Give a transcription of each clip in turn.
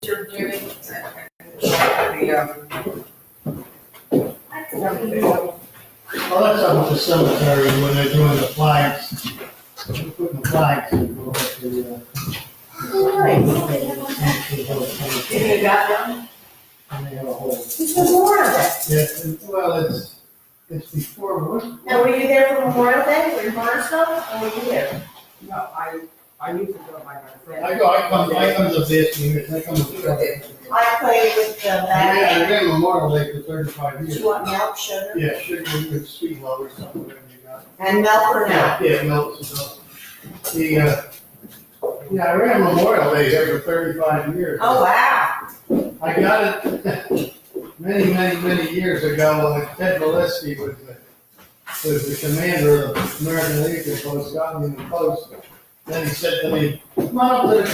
you're doing. Well, that's up with the cemetery when they're doing the flags. They're putting the flags in for the, You got them? and they have a whole. It's Memorial Day. Yeah, well, it's before what? Now, were you there for Memorial Day? Were you in Barstow, or were you there? No, I used to go by my friend. I come to Basking Ridge, I come to the. I played with the I band. ran Memorial Day for 35 Do years. you want milk, sugar? Yeah, sugar with sweet low or something, whatever you got. And milk or no? Yeah, milk is milk. Yeah, I ran Memorial Day here for 35 years. Oh, wow. I got it many years ago when Ted Valesky was the commander of the American Legion Post, got me in the post. Then he said to me, come on up to the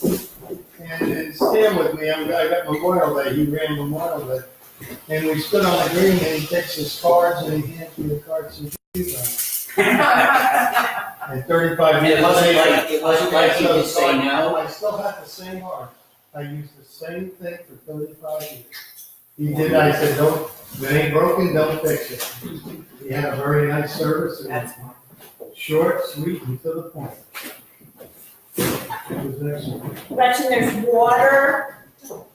green and stand with me. I got Memorial Day. He ran Memorial Day. And we stood on the green and he takes his cards and he hands me the cards and shoes on. And 35 years later. It wasn't like he could say no. I still have the same heart. I used the same thing for 35 years. He did, I said, don't, if it ain't broken, don't fix it. He had a very nice service, and short, sweet, and to the point. It was excellent. Gretchen, there's water.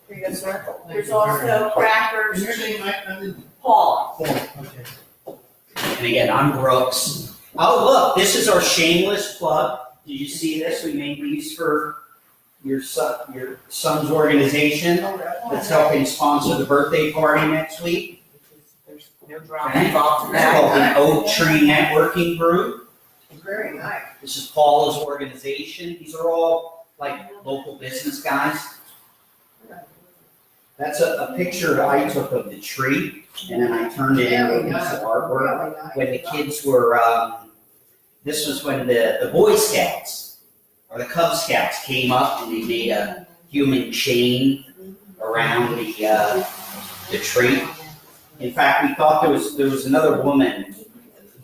Here you go, sir. There's also crackers. And your name, I didn't. Paul. Okay. And again, I'm Brooks. Oh, look, this is our shameless plug. Did you see this? We made these for your son's organization that's helping sponsor the birthday party next week. There's no drama Okay. involved in It's called that. the Oak Tree Networking Group. Very nice. This is Paula's organization. These are all like local business guys. That's a picture I took of the tree, and then I turned it into a piece of artwork. Really nice. When the kids were, this was when the Boy Scouts or the Cub Scouts came up and they made a human chain around the tree. In fact, we thought there was another woman,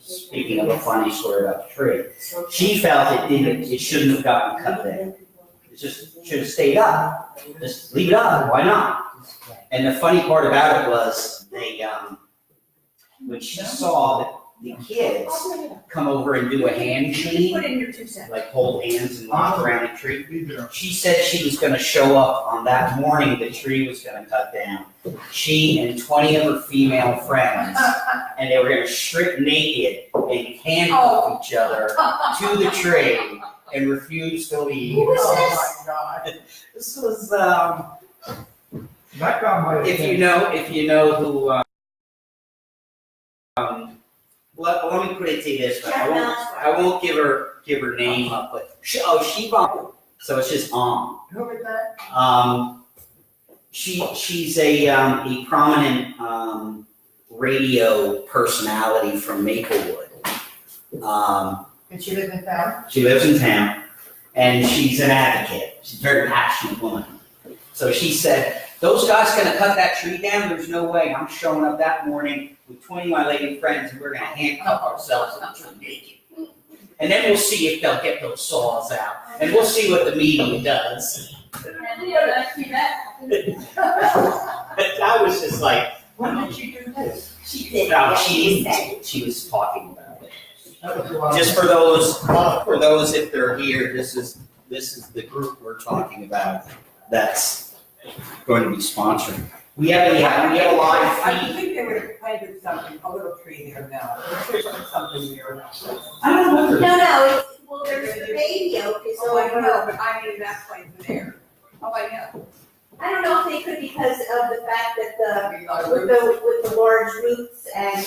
speaking of a funny story about the tree, she felt it shouldn't have gotten cut down. It just should have stayed up. Just leave it up, why not? And the funny part about it was when she saw the kids come over and do a hand chain, Put in your 2 cents. like hold hands and walk around the tree. She said she was gonna show up on that morning the tree was gonna cut down. She and 20 of her female friends, and they were gonna strip naked and handcuff each other to the tree and refuse to leave. Who was Oh this? my God. This was, That got my if you know who, let me put it to you this way. I won't give her name up, but she bought. So it's just Who is that? She's a prominent radio personality from Maplewood. Did she live in town? She lives in town, and she's an advocate. She's a very passionate woman. So she said, those guys gonna cut that tree down? There's no way. I'm showing up that morning with 20 of my lady friends, and we're gonna handcuff ourselves to the tree naked. And then we'll see if they'll get those saws out, and we'll see what the media does. I was just like, When did she do this? She did. no, She she was talking about it. That was a lot. Just for those if they're here, this is the group we're talking about that's going to be sponsored. We have a live I feed. think they would have planted something, a little tree there now. There's something there. I don't know. No, well, there's the baby oak is Oh, I over. know, but I mean, that place there. Oh, I know. I don't know if they could because of the fact that Maybe not with the large roots and,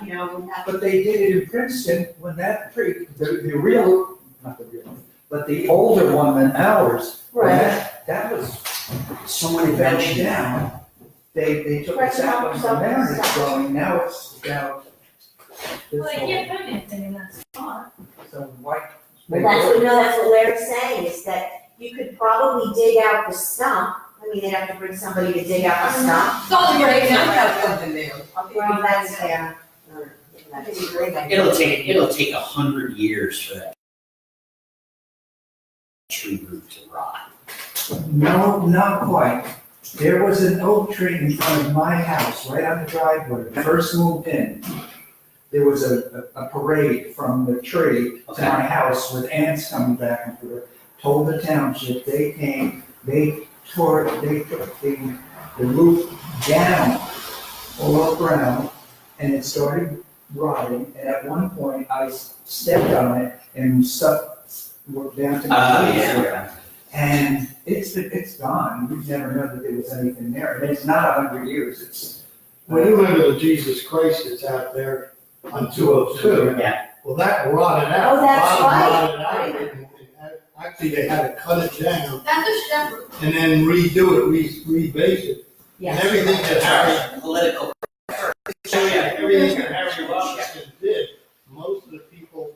we have. But they did it in Princeton when that tree, the real, not the real, but the older one than ours. when that was Someone fell mentioned that. down. They took Right, the saplings from there and it's growing, now it's down. this Well, you whole- can't put anything in that spot. So why? That's what Larry's saying, is that you could probably dig out the stump. I mean, they'd have to bring somebody to dig out the stump. It's all the Right great now, now. have something there. Well, that's, yeah. It'll take 100 years for that tree root to rot. No, not quite. There was an oak tree in front of my house, right on the driveway. When I first moved in, there was a parade from the tree to my house with ants coming back and forth. Told the township, they came, they took the roof down all around, and it started rotting. And at one point, I stepped on it and stuck down to my knees. Yeah. And it's gone. We've never known that there was anything there. And it's not 100 years. It's Well, you remember the Jesus Christ that's out there on 202? Yeah. Well, that rotted out. Oh, that's The bottom right. rotted out. And actually, they had to cut it down That's a shepherd. and then redo it, rebase it. And Yes. everything that Harry, Political. everything that Harry Robinson did, most of the people,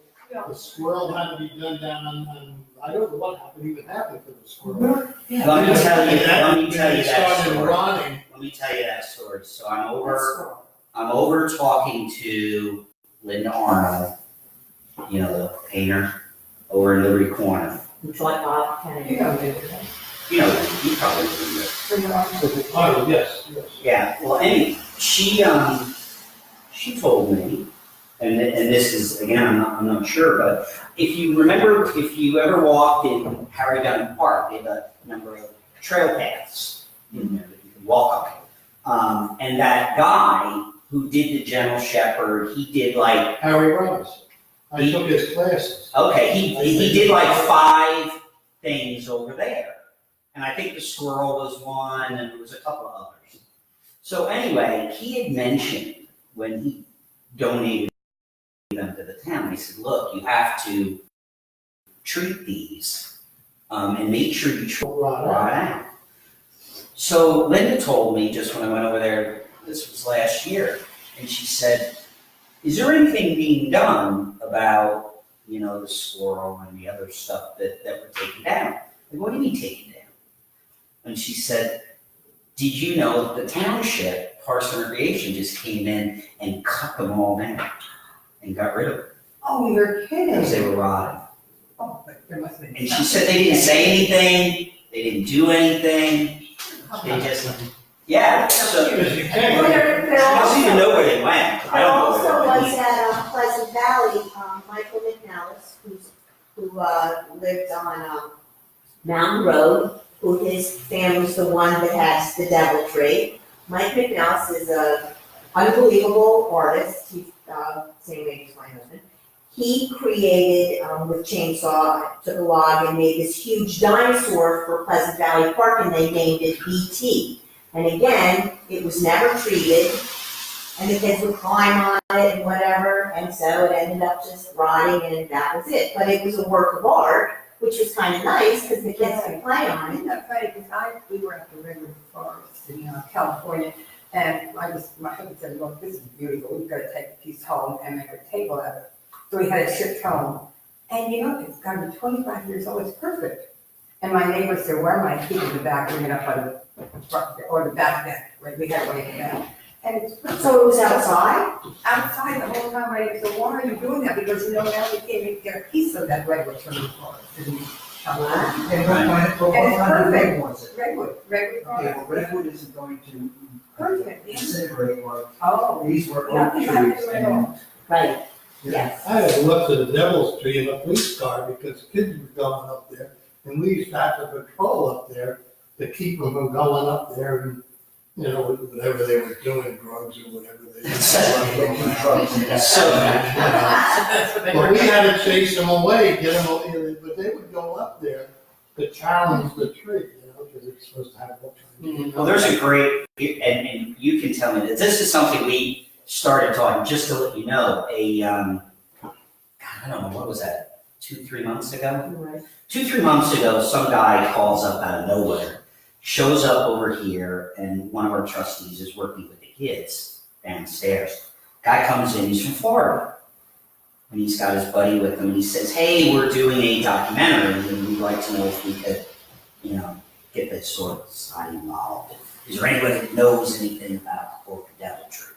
the squirrel had to be done down on, I don't know what even happened to the squirrel. Let me tell you that It started story. rotting. Let me tell you that story. So I'm over talking to Linda Arnold, you know, the painter over in Liberty Corner. Which like Bob Kennedy. You know, they- You know, you probably remember. Oh, yes, yes. Yeah, well, anyway, she told me, and this is, again, I'm not sure, but if you remember, if you ever walked in Harry Dunn Park, they have a number of trail paths in there that you can walk on. And that guy who did the Gentle Shepherd, he did like, Harry Robinson. I took his classes. okay, he did like 5 things over there. And I think the squirrel was one, and there was a couple of others. So anyway, he had mentioned when he donated them to the town, he said, look, you have to treat these and make sure you rot out. So Linda told me just when I went over there, this was last year, and she said, is there anything being done about, you know, the squirrel and the other stuff that we're taking down? Like, what do you mean taking down? And she said, did you know that the township, Parks and Recreation, just came in and cut them all down and got rid of them Oh, you're kidding. because they were rotting? Oh, but there must have been. And she said they didn't say anything, they didn't do anything, they just, yeah, so, Because you Well, can't. there I don't even also, know where they went. I there don't know also where they was went. at Pleasant Valley, Michael McNellis, who lived on Mountain Road, who his family's the one that has the devil tree. Mike McNellis is a unbelievable artist. He's same age as my husband. He created with chainsaw, took a log and made this huge dinosaur for Pleasant Valley Park, and they named it BT. And again, it was never treated, and the kids would climb on it and whatever, and so it ended up just rotting, and that was it. But it was a work of art, which was kind of nice because the kids could play on it. Isn't that funny, because we were at the Redwood Forest in California, and my husband said, look, this is beautiful, we've got to take a piece home and make a table out of it. So we had it shipped home, and you know, it's got to be 25 years old, it's perfect. And my neighbor said, where am I keeping the back, bring it up on the front, or the back deck, right, we had to wait it down. And it's perfect. So it was outside? Outside the whole time, right, so why are you doing that? Because you know, now we can't even get a piece of that redwood from the forest. Wow. And what kind of, what And it's kind of perfect. thing was it? Redwood Okay, forest. well, redwood isn't going to Perfect, yeah. incinerate or, Oh, these were oak Nothing happened trees to it at and. all. Right, yes. I had to look to the devil's tree in a police car because kids were going up there. And we used to have to patrol up there to keep them from going up there and, you know, whatever they were doing, drugs or whatever they were. But we had to chase them away, get them away, but they would go up there to challenge the tree, you know, because it's supposed to have what. Well, there's a great, and you can tell me that this is something we started talking, just to let you know, God, I don't know, what was that, 2-3 months ago? Right. 2-3 months ago, some guy calls up out of nowhere, shows up over here, and one of our trustees is working with the kids downstairs. Guy comes in, he's from Florida, and he's got his buddy with him, and he says, hey, we're doing a documentary, and we'd like to know if we could, you know, get the historical society involved. Is there anybody that knows anything about the devil tree?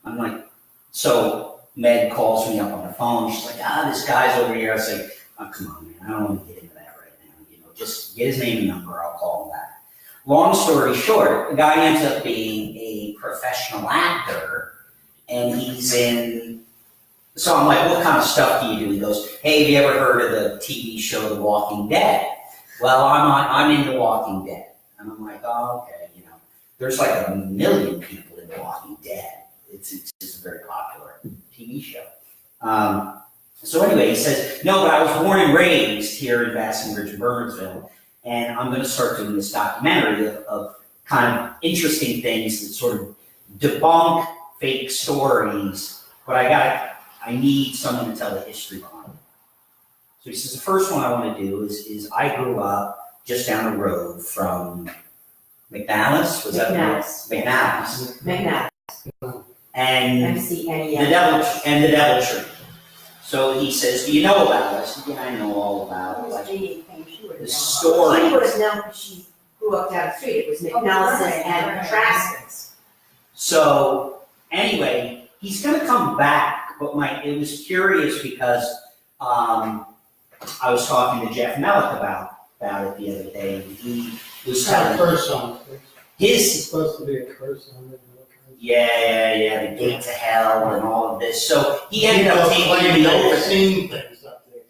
I'm like, so Meg calls me up on the phone, she's like, this guy's over here. I say, oh, come on, man, I don't want to get into that right now, you know, just get his name and number, I'll call him back. Long story short, the guy ends up being a professional actor, and he's in, so I'm like, what kind of stuff do you do? He goes, hey, have you ever heard of the TV show The Walking Dead? Well, I'm into Walking Dead. And I'm like, oh, okay, you know, there's like 1 million people in The Walking Dead. It's a very popular TV show. So anyway, he says, no, but I was born and raised here in Basking Ridge, Burnsville, and I'm going to start doing this documentary of kind of interesting things that sort of debunk fake stories, but I need someone to tell the history behind it. So he says, the first one I want to do is I grew up just down the road from McNallis, was that McNallis. McNallis. McNallis. And McNallis. the Devil Tree. So he says, do you know about this? Yeah, I know all about it. Like, the story. She would have known because she grew up down the street. It was McNallis's and Trask's. So anyway, he's going to come back, but it was curious because I was talking to Jeff Mellick about it the other day, and he was telling It's not a curse on it. It's his, supposed to be a curse on it. yeah, the gate to hell and all of this. So he ended up taking Claiming the they've over. seen things up there,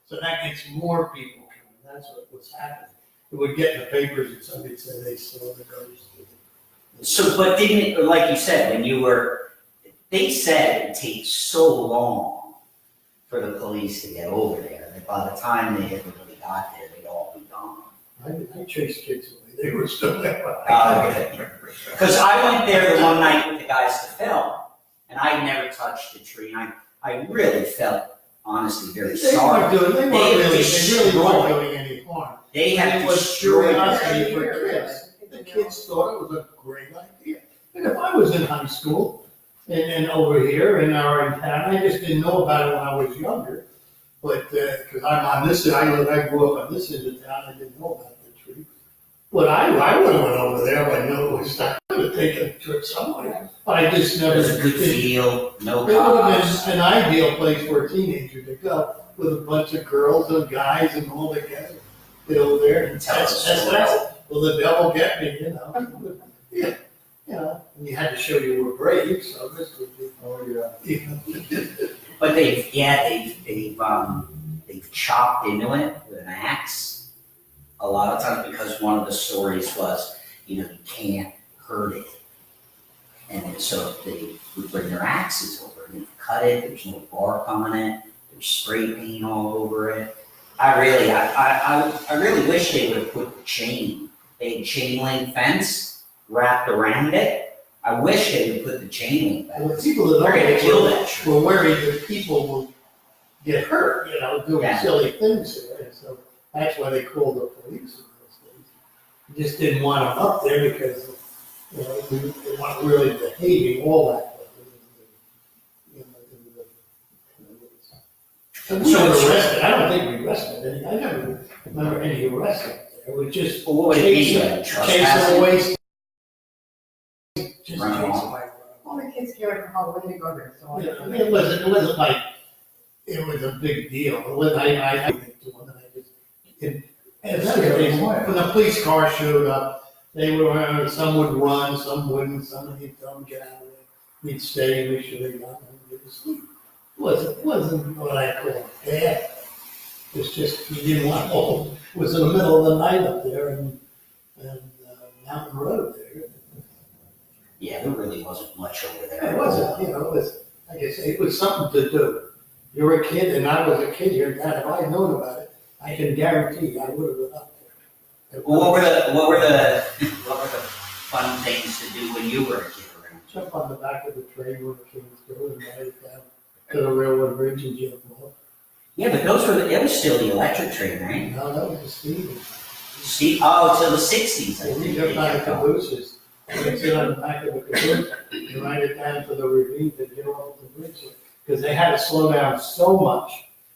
so that gets more people coming, that's what was happening. It would get in the papers and somebody'd say they saw the ghost. So, but didn't it, like you said, they said it takes so long for the police to get over there, that by the time they everybody got there, they'd all be gone. I chased kids away, they were still there. Because I went there the one night with the guys to film, and I never touched a tree. I really felt, honestly, very sorry. They really weren't doing any harm. They had And it was destroyed curiosity for kids. The kids thought it was a great idea. And if I was in high school and over here in town, I just didn't know about it when I was younger. But, because I'm on this, I grew up on this end of town, I didn't know about the tree. But I would have went over there if I knew it was, I could have taken a trip somewhere. But I just never. There's a good feel, no It would have cops. been an ideal place for a teenager to go, with a bunch of girls and guys and all together. Go there and Tell us a that's story. well, the devil get me, you know. Yeah, you know, and you had to show you were brave, so this would be. Oh, yeah. But they've chopped into it with an axe a lot of times, because one of the stories was, you can't hurt it. And so they would bring their axes over and they'd cut it, there's no bark on it, there's spray paint all over it. I really wish they would have put the chain. They had chain link fence wrapped around it. I wish they would put the chain link fence. Well, people that They're gonna kill that tree. were worried that people would get hurt, doing Yeah. silly things there, and so that's why they called the police in those days. You just didn't want them up there because, they weren't really behaving all that way. So we never arrested, I don't think we arrested any, I never remember any arrests up there, it was just Well, what would it be, chasing like chase trespassing? them away. Just Run chase off. them away. All the kids carry from Halloween to go there, so. Yeah, I mean, it wasn't like, it was a big deal, it was, I think to one that I just, when the police car showed up, they were, some would run, some wouldn't, some would tell them get out of there. We'd stay and make sure they got them, and go to sleep. Wasn't what I call bad, it's just, you didn't want all, it was in the middle of the night up there and Mountain Road there. Yeah, there really wasn't much over there. It wasn't, it was, like I say, it was something to do. You were a kid, and I was a kid here, God, if I had known about it, I can guarantee you I would have been up there. Well, what were the fun things to do when you were a kid around? Jump on the back of the train when the kids go and ride it down to the railroad bridge and jump off. Yeah, but it was still the electric train, right? No, that was the speed. Till the 60s, I And think. you jump on the cabooses, you can sit on the back of the caboose, and ride it down to the ravine to get off the bridge. Because they had to slow down so much,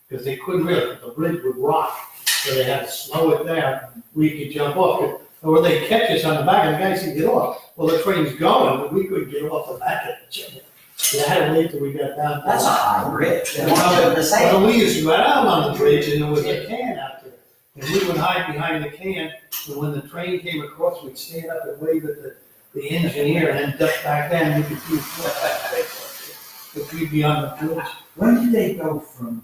because they couldn't really, the bridge would rock, so they had to slow it down, we could jump off. Or they'd catch us on the back, and the guys could get off. Well, the train's going, but we couldn't get off the back of the train. So I had to wait till we got down. That's a high bridge. Yeah. That's what I'm saying. Well, we used to ride out on the bridge, and there was a can out there. And we would hide behind the can, and when the train came across, we'd stand up and wave at the engineer and then duck back down, you could see if we'd be on the bridge. When did they go from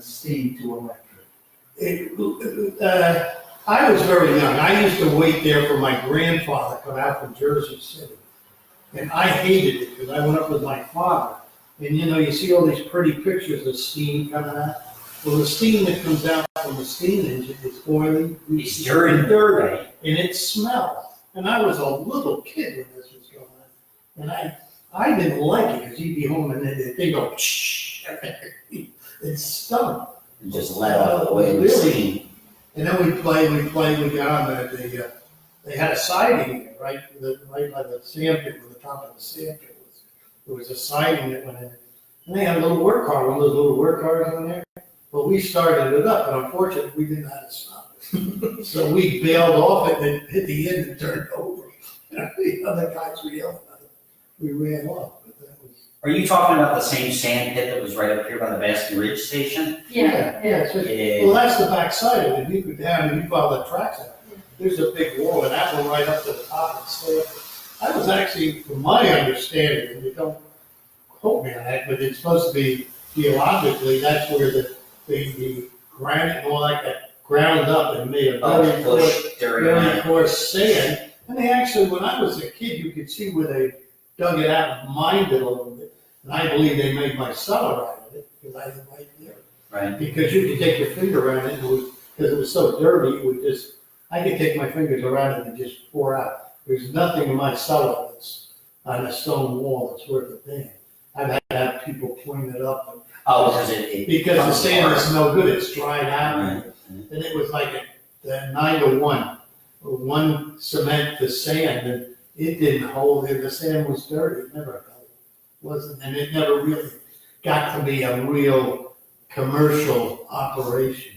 steam to electric? I was very young. I used to wait there for my grandfather to come out from Jersey City. And I hated it because I went up with my father. And you know, you see all these pretty pictures of steam coming out. Well, the steam that comes out from the steam engine is oily. It's dirty. And dirty. And it smells. And I was a little kid when this was going on. And I didn't like it because he'd be home and they go, shh. It stunk. And just let off the way we steam. And then we got on that, they had a siding there, right by the sand pit, where the top of the sand pit was. There was a siding that went in. And they had a little work car, one of those little work cars on there. But we started it up, but unfortunately, we didn't know how to stop it. So we bailed off it and hit the end and turned over. The other guys were yelling at it. We ran off, but that was. Are you talking about the same sand pit that was right up here by the Basking Ridge station? Yeah. Well, that's the back side of it. You go down and you follow the tracks out. There's a big wall, and that one right up to the top and stay up there. That was actually, from my understanding, and you don't quote me on that, but it's supposed to be geologically, that's where the granite and all that got ground up and made a very coarse sand. And they actually, when I was a kid, you could see where they dug it out and mined it a little bit. And I believe they made my cellar out of it, because I was right there. Right. Because you could take your finger around it, and because it was so dirty, it would just, I could take my fingers around it and just pour out. There's nothing in my cellar that's on a stone wall that's worth a damn. I've had to have people clean it up. Oh, Because the sand apart. is no good, it's dried out. Right. And it was like a 9-to-1, one cement to sand, and it didn't hold it. The sand was dirty, it never held. Wasn't, and it never really got to be a real commercial operation.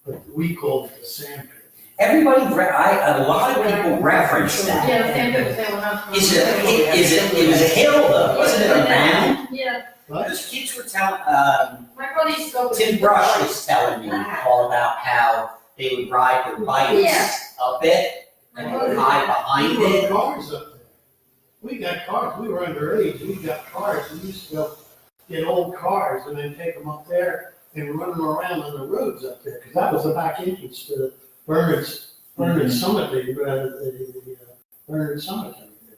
But we called it the sand pit. Everybody, a lot of people reference that. Yeah, same thing, same when I'm. It was a hill though, wasn't it a mound? Yeah, Because kids were telling, my brother used to go with. Tim Brush was telling me all about how they would ride their bikes up it and they would hide behind We it. rode cars up there. We got cars, we were underage, we got cars, we used to go get old cars and then take them up there and run them around on the roads up there, because that was the back entrance to the Bernard Cemetery, Bernard Cemetery there.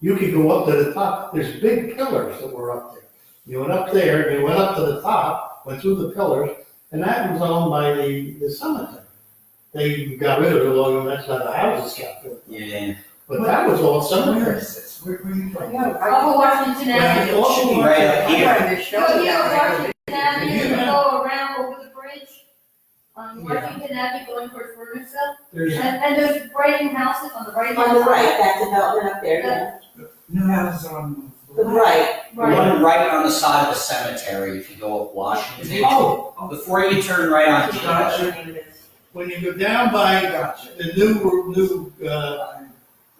You could go up to the top, there's big pillars that were up there. You went up there, you went up to the top, went through the pillars, and that was owned by the cemetery. They got rid of it long, and that's how the houses got built. Yeah. But that was all Where cemetery. is this? Where are you from? Off of Washington Avenue. It should be right up here. Go here, Washington Avenue, and go around over the bridge. On Washington Avenue, going towards Ferguson. There's, And there's brand new houses on the right hand On side. the right, that development up there, yeah. New houses on. The right. The one right on the side of the cemetery if you go up Washington. oh, Before you turn right on Decoste. Gotcha. when you go down by Gotcha. the new,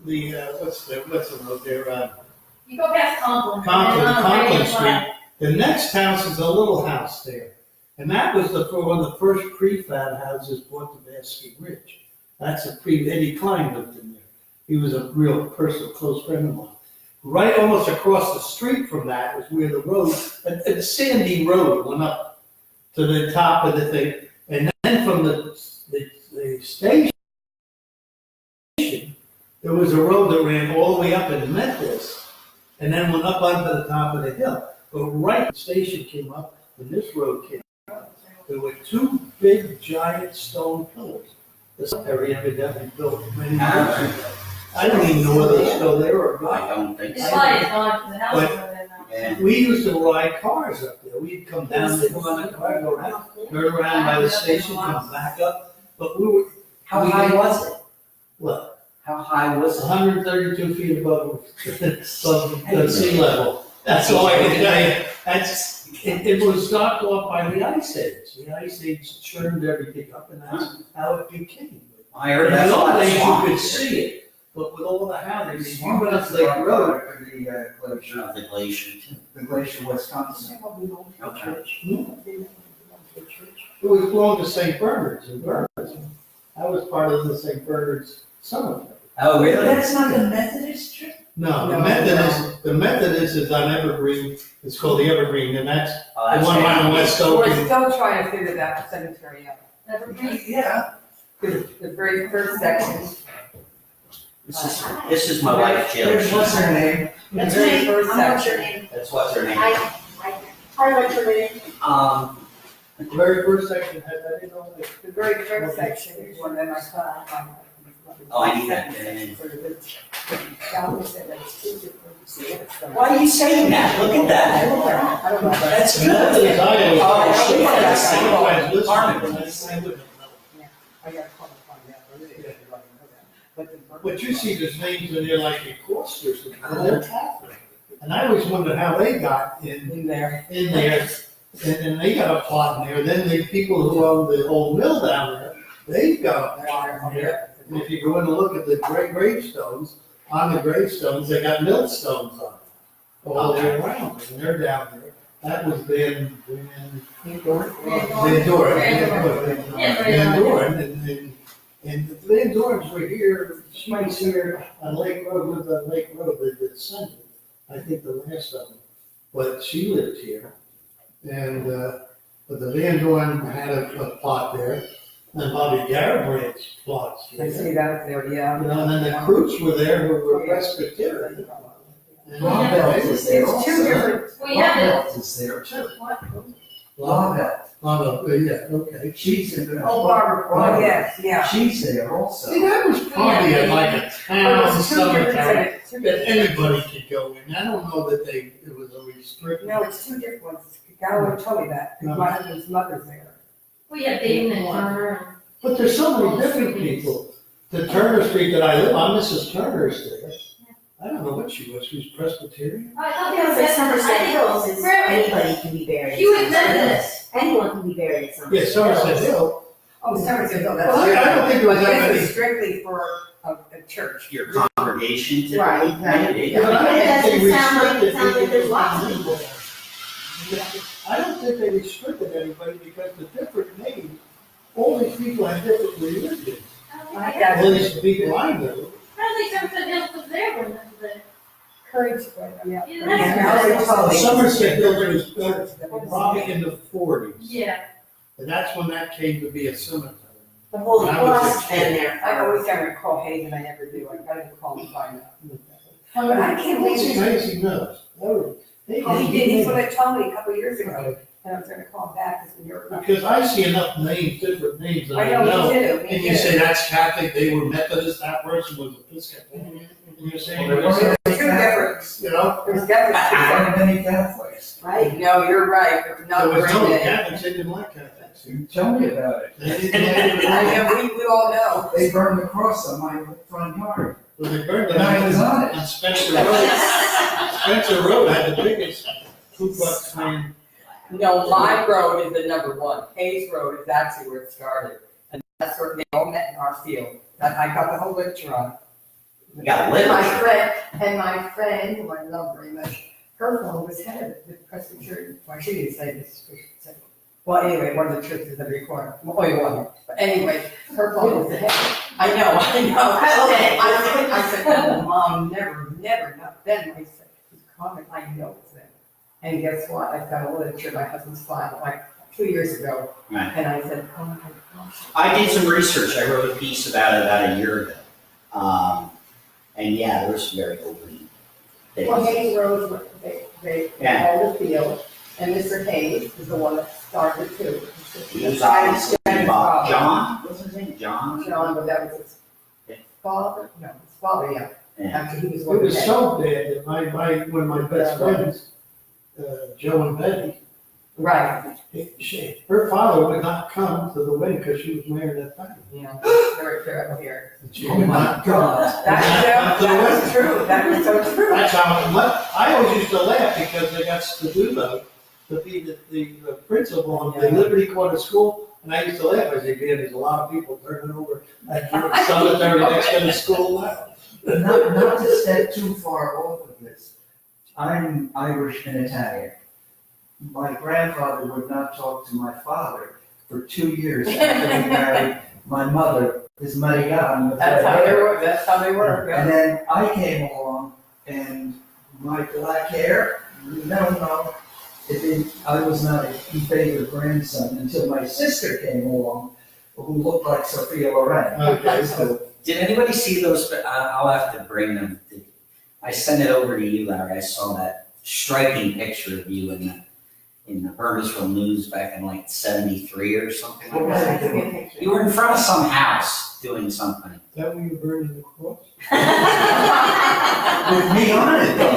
what's the road there, You go past Conklin. Conklin, and on the right Conklin hand side. Street. The next house is a little house there. And that was one of the first prefab houses bought to Basking Ridge. That's Eddie Klein lived in there. He was a real personal, close friend of mine. Right almost across the street from that was where the road, a sandy road went up to the top of the thing. And then from the station, there was a road that ran all the way up into Memphis and then went up onto the top of the hill. But right, the station came up and this road came up. There were two big giant stone pillars. This area evidently built many years ago. I don't even know whether it's still there or I not. don't think The so. slide is gone, the house But- is over there now. Yeah. We used to ride cars up there. We'd come down, they'd go on the car, go around, turn around by the station, come back up. But we were, How high was it? what, How high was it? 132 feet above the sea level. That's all I can tell you. It was stopped off by the ice age. The ice age churned everything up, and that's how it became. I heard In that's the a old lot of days, you swamp. could see it, but with all the houses, if you Swamp went up is Lake the Road, product of the glacier, Of the glacier. the glacier Wisconsin. Okay. It was belonged to St. Bernard's in Bernard's. I was part of the St. Bernard's cemetery. Oh, really? That's not the Methodist church? No, No, the Methodist is on Evergreen, it's called the Evergreen, and that's Oh, the that's one right. on West We're Oak. still trying to figure that cemetery out. Evergreen. Yeah. The very first section. This is my wife, Jill. There's, what's her name? That's The very me, first I'm what's your section. name? That's what's her name. I what's your name? The very first section had that in on it. The very first section is one that I saw. Oh, I need that. Why are you saying that? Look at that. I don't know. That's Methodist, I always Oh, thought, she had that I same always listened, harmony. but I wouldn't know. I gotta call and find out. I really didn't know that. But the- But you see there's names in there like Decoste or something, and they're Catholic. And I always wondered how they got In there. in there, and they got a plot in there. Then the people who own the old mill down there, they've got a plot in there. And if you go in and look at the gravestones, on the gravestones, they got millstones on it all the way around, and they're down there. That was Van Doren, and the Van Dorens were here, she was here on Lake Road, lived on Lake Road, the descendant, I think the last of them. But she lived here, and, but the Van Doren had a plot there, and Bobby Garibranch's plots I there. see that there, yeah. You know, and then the Croots were there who were Presbyterian. And Lawbelt is there It's two also. different. Well, yeah, Lawbelt is there too. What? Lawbelt, Yeah, okay. she's in. Oh, Barbara, oh, yes, yeah. She's there also. See, that was probably like a town But it's two different cemetery things. Two that different- anybody could go in. I don't know that it was a restricted. No, it's two different ones. Gallo told me that, because my husband's mother's there. We have Dayton and Turner. But there's so many different people. The Turner Street that I live on, Mrs. Turner's there. I don't know what she was, she was Presbyterian? I thought Yeah, they but said Somerset Hills is, Forever. anybody can be buried. She was in Somerset Methodist. Hills. Anyone can be buried at Somerset Yeah, Somerset Hills. Hill. Oh, Somerset Hill, that's. Well, I don't think there was But that this many. is strictly for a church. Your congregation typically. Right, right. Right. Yeah, but I It don't think doesn't sound like, they it sounds like there's lots of restricted people there. I don't think they restricted anybody because the different names, all these people had different religions. I Yeah. At least the people I knew. don't think Somerset Hills was there when that was there. Courage, yeah. Yeah, that's- Somerset Hill was built probably in the 40s. Yeah. And that's when that came to be a cemetery. The Holy I was Cross has been a there. I always gotta call Hayden, I never do, I gotta call and find out. But I can't What's believe his name? He knows. Oh, he did, he's the one that told me a couple of years ago, and I was gonna call him back, because when you're. Because I see enough names, different names that I I know, know. me too, me And you too. say that's Catholic, they were Methodist, that person was Episcopal. And you're saying, Well, there Two different, you know, there's There definitely aren't many Catholics. Right? two. No, you're right, there's there not was very no many. Catholics, they didn't like Catholics. You tell me about it. They didn't like it I at all. know, we all know. They burned the cross on my front yard. When they burned it, And I was on it. on Spencer Road. Spencer Road had the biggest Ku Klux Klan. No, my road is the number one, Hayes Road is actually where it started, and that's where they all met in our field, that I got the whole lecture on. You got And literature. my friend, who I love very much, her father was head of the Presbyterian, well, she didn't say this, she said, well, anyway, one of the churches that required, only one, but anyway, her father was the head. I know, okay, I said, oh, Mom, never, not then, I said, his comment, I know it's them. And guess what, I found a literature in my husband's file, like 2 years ago, Right. and I said, oh my gosh. I did some research. I wrote a piece about it about a year ago. And yeah, there was some very open things. Well, Hayes Road, they Yeah. owned the field, and Mr. Hayes is the one that started it too. He was obviously involved. John, what's his name? John? John, but that was Yeah. his father, no, his father, yeah, Yeah. after he was It one of was the. so bad that one of my best friends, Joe and Betty, Right, her father would not come to the wedding because she was married at that time. yeah, very careful here. She would not come. That was true, that was so true. That's how, I always used to laugh because they got Staduno to be the principal of the Liberty Corner School. And I used to laugh, I said, man, there's a lot of people turning over that cemetery next to the school now. Not to step too far off of this. I'm Irish and Italian. My grandfather would not talk to my father for 2 years after he married my mother, his muddy gun. That's how they work, that's how they work, And yeah. then I came along and my black hair, no, I was not a favorite grandson until my sister came along, who looked like Sophia Loren. Okay, So, Did anybody see those? I'll have to bring them. I sent it over to you, Larry. I saw that striking picture of you in the Burnsville News back in like '73 or something What like was that. I doing? You were in front of some house doing something. is that when you burned the cross? With me on it, though.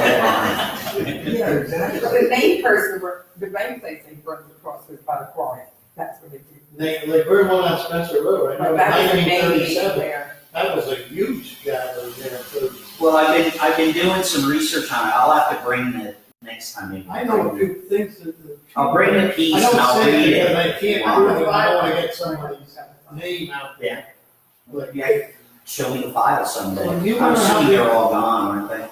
Yeah, exactly. The main person, the main place they burned the cross was by the quarry, that's what they did. They burned one on Spencer Road, I know, in But that was the main 1937. there. That was a huge gathering there, so. Well, I've been doing some research on it. I'll have to bring the next time. maybe. I know a few things that. I'll bring the piece I and I'll don't say read it it. because I can't prove it, I don't wanna get somebody's name out there. But Yeah. Show me the file someday. Well, you I'm remember how assuming big- they're all gone, aren't they?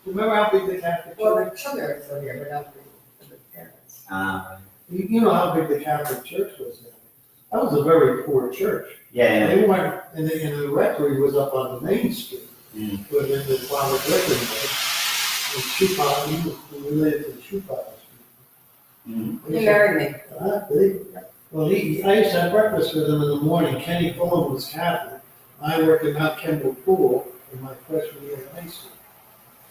remember how big the Catholic Well, Church? the children are still here, but not the parents. You know how big the Catholic Church was then? That was a very poor church. Yeah, They weren't, and the rectory was up on the main street, Mm. where the Father Griffin was. And Shupah, he lived in Shupah. Mm. He married me. Well, I used to have breakfast with him in the morning. Kenny Fulham was Catholic. I worked at Mount Kimball Pool in my freshman year of high school.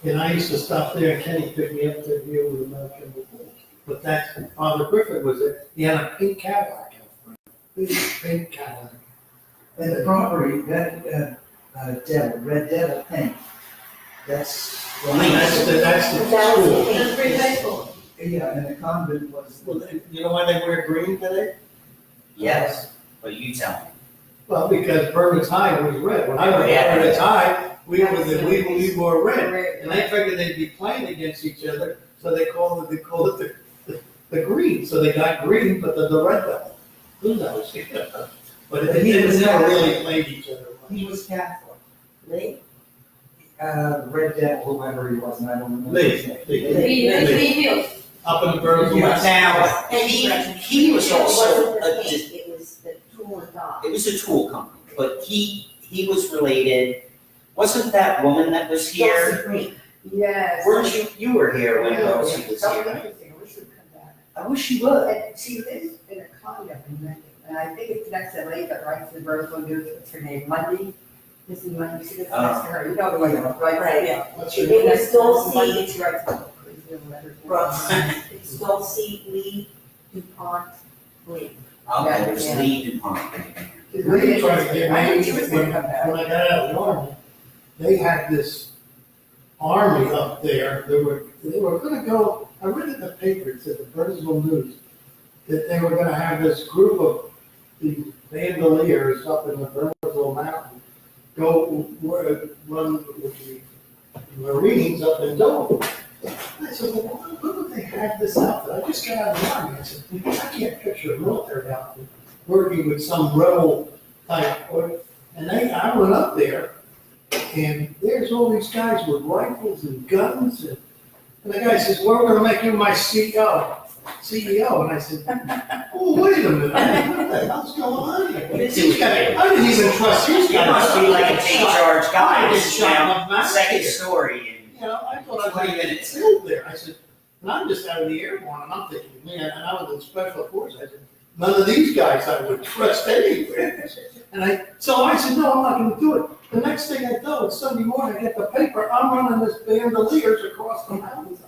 And I used to stop there and Kenny picked me up to deal with the Mount Kimball Pool. But that's, Father Griffin was it. He had a pink Cadillac out front. Big, pink Cadillac. And the property, that, devil, red devil paint, that's. That's the That was school. the That's pretty faithful. Yeah, and the convent was. Well, you know why they wear green today? Yes, but you tell me. Well, because Berman's High was red. When I went to Yeah. Berman's High, we wore red. Red. And they figured they'd be playing against each other, so they call it the green. So they got green, but the red devil. Who knows? But they never really played each other. He was Catholic. Lee? Red devil, whoever he was, and I don't remember Lee. his name. Lee. Up in the Burnsville. Now, And he was also, It wasn't the paint, it was the tool and die. it was a tool company, but he was related, wasn't that woman that was here? Dulcie Green. Yes. Weren't you were here when Yeah, Rosie was so here. interesting. We should come back. I wish you would. And she lives in a condo in Lincoln, and I think it's next to Lake that writes the Virgil News, what's her name, Monday? Missy Monday, she lives next to her, you know the one, right? Right. Yeah. What's her It name? was Dulcie Monday, she writes crazy little letters. Brooks. It's Dulcie Lee DuPont Lee. Okay, there's Yeah. Lee DuPont. She's Really really tried to interesting. get I me, think she was gonna come back. when I got out of the army, they had this army up there, they were gonna go, I read in the paper, it said the Burnsville News, that they were gonna have this group of the bandoliers up in the Burnsville Mountain, go run with the Marines up in Dover. I said, well, why would they have this outfit? I just got out of the army, I said, I can't picture a military outfit working with some rebel type, and I went up there, and there's all these guys with rifles and guns, and the guy says, well, we're gonna make you my CEO, and I said, oh, wait a minute, what the hell's going on here? These guys, I didn't even trust these You guys. must be like a take charge guy, I this get is shot in now the back second here. story. You know, I thought I was 20 gonna get minutes. killed there. I said, and I'm just out of the airborne, and I'm thinking, man, and I was in special forces. I said, none of these guys I would trust anywhere. So I said, no, I'm not gonna do it. The next thing I know, it's Sunday morning, I get the paper, I'm running this bandoliers across the mountains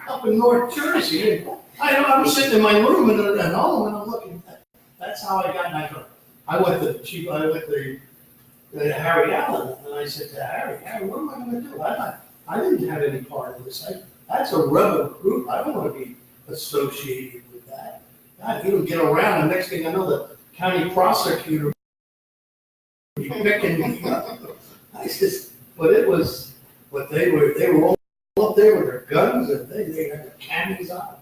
up in North Jersey. And I'm sitting in my room at home, and I'm looking, that's how I got, and I went to Harry Allen, and I said to Harry, what am I gonna do? I didn't have any part of this. That's a rebel group. I don't want to be associated with that. God, he would get around, and next thing I know, the county prosecutor would be picking me up. I said, but they were all up there with their guns, and they had their camis on.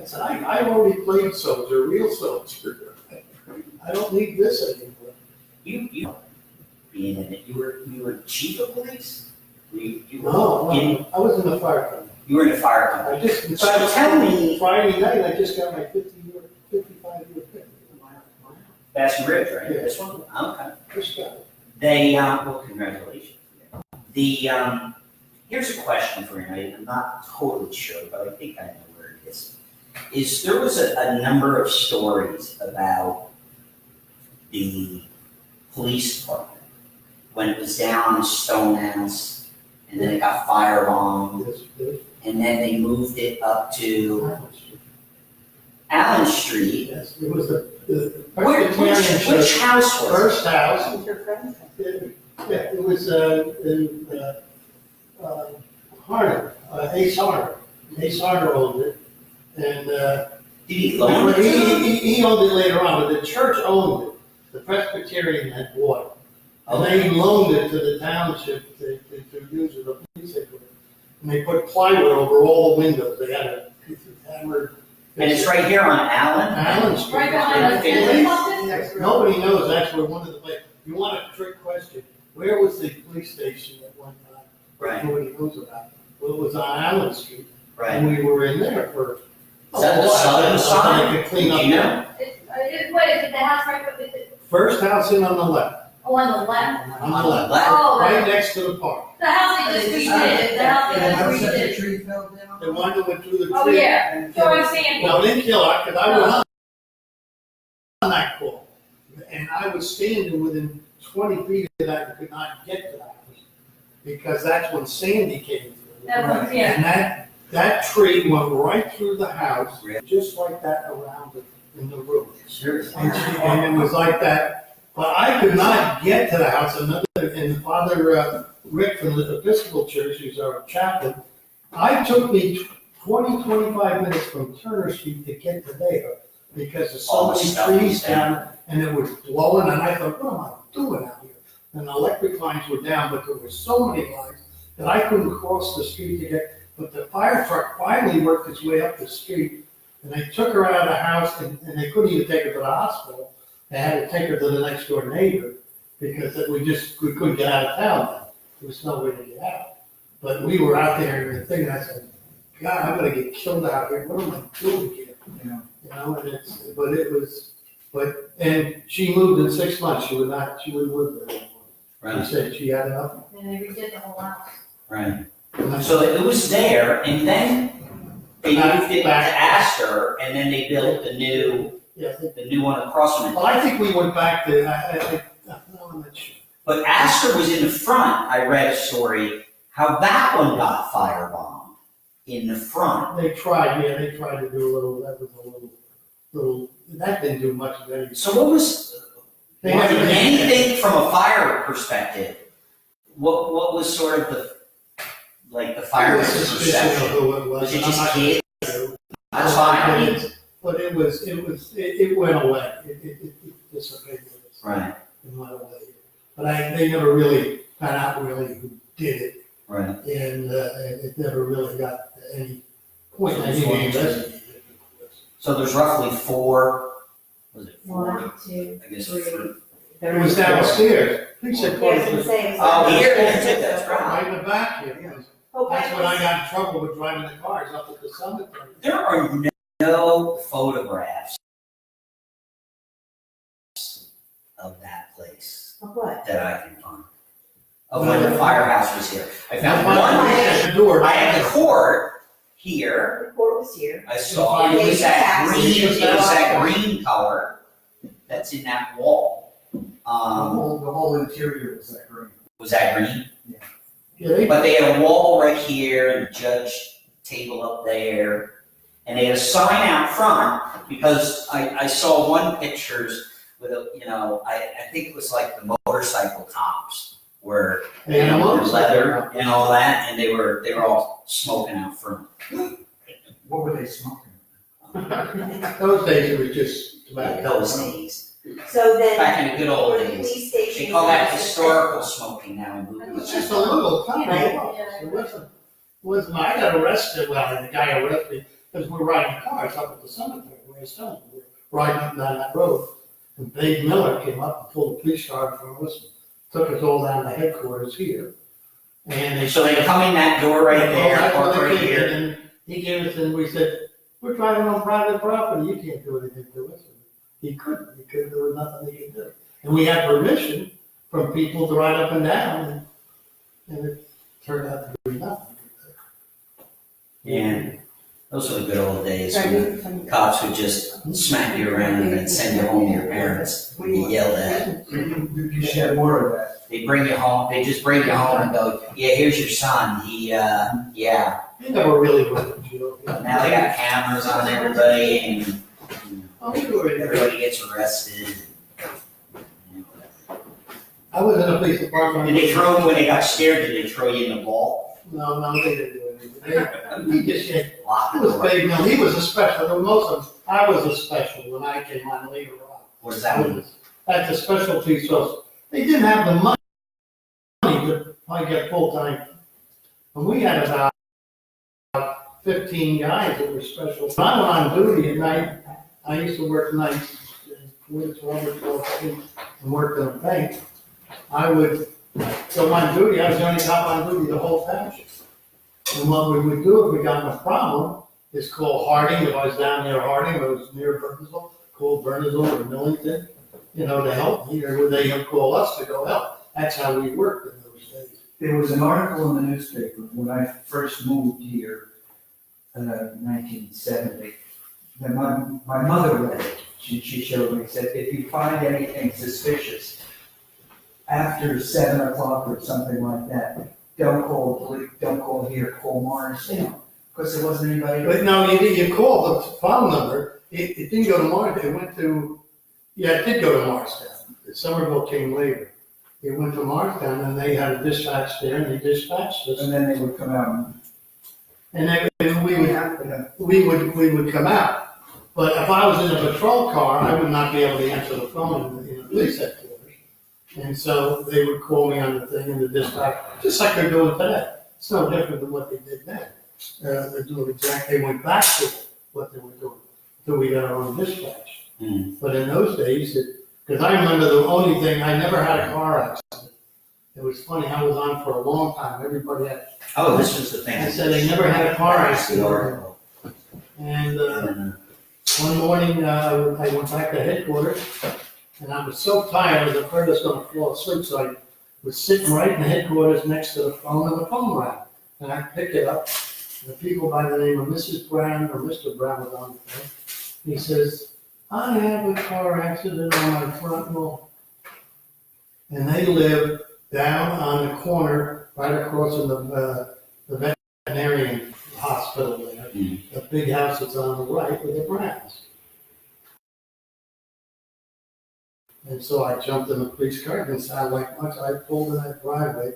I said, I already played soldier, real soldier. I don't need this anymore. You being in it, you were chief of police? You were No, in, I was in the fire company. you were in the fire company. I just, So tell me- Friday night, I just got my 55-year pick. Basking Ridge, right? Yeah. This one? Okay. Just got it. They, well, congratulations. The, here's a question for you, I'm not totally sure, but I think I know where it is. There was a number of stories about the police department when it was down on Stonehouse, and then it got firebombed, Yes, yes. and then they moved it up to Allen Street. Yes, it was the Which church, house was it? first house. Is your friend? Yeah, it was, in, Harder, Ace Harder. Ace Harder owned it, and, Did he loan it to them? he owned it later on, but the church owned it. The Presbyterian had bought it. And they loaned it to the township to use as a police headquarters. And they put plywood over all the windows. They had a piece of hammered. And it's right here on Allen? Allen Street. Right behind the Yes, nobody knows, that's where one of the places, you want a trick question, where was the police station at one time? Right. Nobody knows about it. Well, it was on Allen Street, Right. and we were in there for. Is that the southern side? To clean up. Do you know? What is it, the house right, with the, First house in on the left, oh, on the left? on the left, Oh, right next to the park. the house they just redid, the house they House just that the redid. tree fell down. The one that went through the tree. Oh, yeah, Joy Sandy. Well, it didn't kill her, because I was on that call, and I was standing within 20 feet of that and could not get to that house, because that's when Sandy came through. That was, yeah. And that tree went right through the house, Really? just like that around it in the room. Seriously? And it was like that, but I could not get to the house, and Father Rick from the Episcopal Church, who's our chaplain, took me 20-25 minutes from Turner Street to get to there, because there's so All the many stuff trees was down. down, and it was blowing, and I thought, what am I doing out here? And the electric lines were down, but there were so many lines that I couldn't cross the street to get, but the fire truck finally worked its way up the street, and they took her out of the house, and they couldn't even take her to the hospital. They had to take her to the next door neighbor, because we couldn't get out of town then. There was no way to get out. But we were out there and the thing, and I said, God, I'm gonna get killed out here, what am I doing here? Yeah. You know, and she moved in 6 months, she wouldn't live there anymore. Right. She said she had enough. And they redid the whole house. Right. And I So it was there, and then they moved it to Astor, and then they built the new one across from it. Well, I think we went back to, I'm not sure. But Astor was in the front. I read a story how that one got firebombed in the front. They tried to do a little, that was a little, that didn't do much of anything. So what was They had to- anything from a fire perspective? What was sort of the fireman's Suspicion of perception? who it was. Was it I'm just not kids? sure. That's fine. I mean, But it went away. It dissipated. right, It went away. But they never really found out really who did it. right. And it never really got to any point. I think they investigated it. So there's roughly four. Was it four? 1, 2, I guess 3. three. It was downstairs. Police Yes, headquarters I'm was saying. Oh, here, that's right. right in the back here. Oh, That's when I got in trouble with driving the cars up at the cemetery. There are no photographs of that place Of what? that I can find. Of when the firehouse was here. I found one. At the door. I had the court here. The court was here. I saw it was that green color that's in that wall. The whole interior was that green. Was that green? Yeah, they, But they had a wall right here and a judge table up there. And they had a sign out front because I saw one pictures with I think it was like the motorcycle tops were, they had a motorcycle. leather and all that, and they were all smoking out front. What were they smoking? Those days it was just tobacco. Those days. So then, Back in the good old for the days. police station. They call that historical smoking now in It was movies. just a little tiny Right. box. It wasn't, I got arrested, well, the guy arrested me because we're riding cars up at the cemetery where his son, we were riding up down that road. And Dave Miller came up and pulled a police car in front of us, took us all down to headquarters here. And they So they come in that door right there, That's or what right they did, here. and he gave us, and we said, we're driving on private property, you can't do anything to us. he couldn't, because there was nothing he could do. And we had permission from people to ride up and down, and it turned out to be nothing. And those were the good old days when cops would just smack you around and then send you home to your parents. You yelled at. You share more of that. They bring you home, they just bring you home and go, yeah, here's your son. Yeah. They never really went to jail. Now they got cameras on everybody and Oh, we were in there. everybody gets arrested. I was in a police department. Did they throw you when they got scared? Did they throw you in the ball? No, they didn't do anything. He just, Lock he the was door. big, no, he was a special, the most of, I was a special when I came on later on. What does that mean? At the specialty stores, they didn't have the money to probably get full-time. And we had about 15 guys that were special. When I went on duty at night, I used to work nights, 12 or 12 and worked in a bank. I would go on duty, I was the only cop on duty the whole township. And what we would do if we got in a problem is call Harding, if I was down near Harding, or was near Burnsville, call Burnsville or Millington, to help me, or would they call us to go help? That's how we worked in those days. There was an article in the newspaper when I first moved here, 1970, that my mother read it. She showed me, said, if you find anything suspicious after 7 o'clock or something like that, don't call here, call Morristown, because there wasn't anybody. But no, you called the phone number, it didn't go to Morristown, it went to, it did go to Morristown. Somerville came later. It went to Morristown, and they had a dispatch there, and they dispatched us. And then they would come out And then we would come out. But if I was in a patrol car, I would not be able to answer the phone in the police headquarters. And so they would call me on the thing in the dispatch, just like they're doing today. It's no different than what they did then. They're doing exactly, they went back to what they were doing, until we got our own dispatch. But in those days, because I remember the only thing, I never had a car accident. It was funny, I was on for a long time, everybody had, Oh, this was the thing. I said they never had a car The accident. article. And one morning, I went back to headquarters, and I was so tired, I was afraid I was gonna fall asleep, so I was sitting right in the headquarters next to the phone, and the phone rang. And I picked it up, and the people by the name of Mrs. Brown or Mr. Brown was on the phone. He says, I have a car accident on my front lawn. And they live down on the corner, right across from the veterinarian hospital there. The big house that's on the right with the Browns. And so I jumped in the police car, and sounded like much. I pulled in that driveway.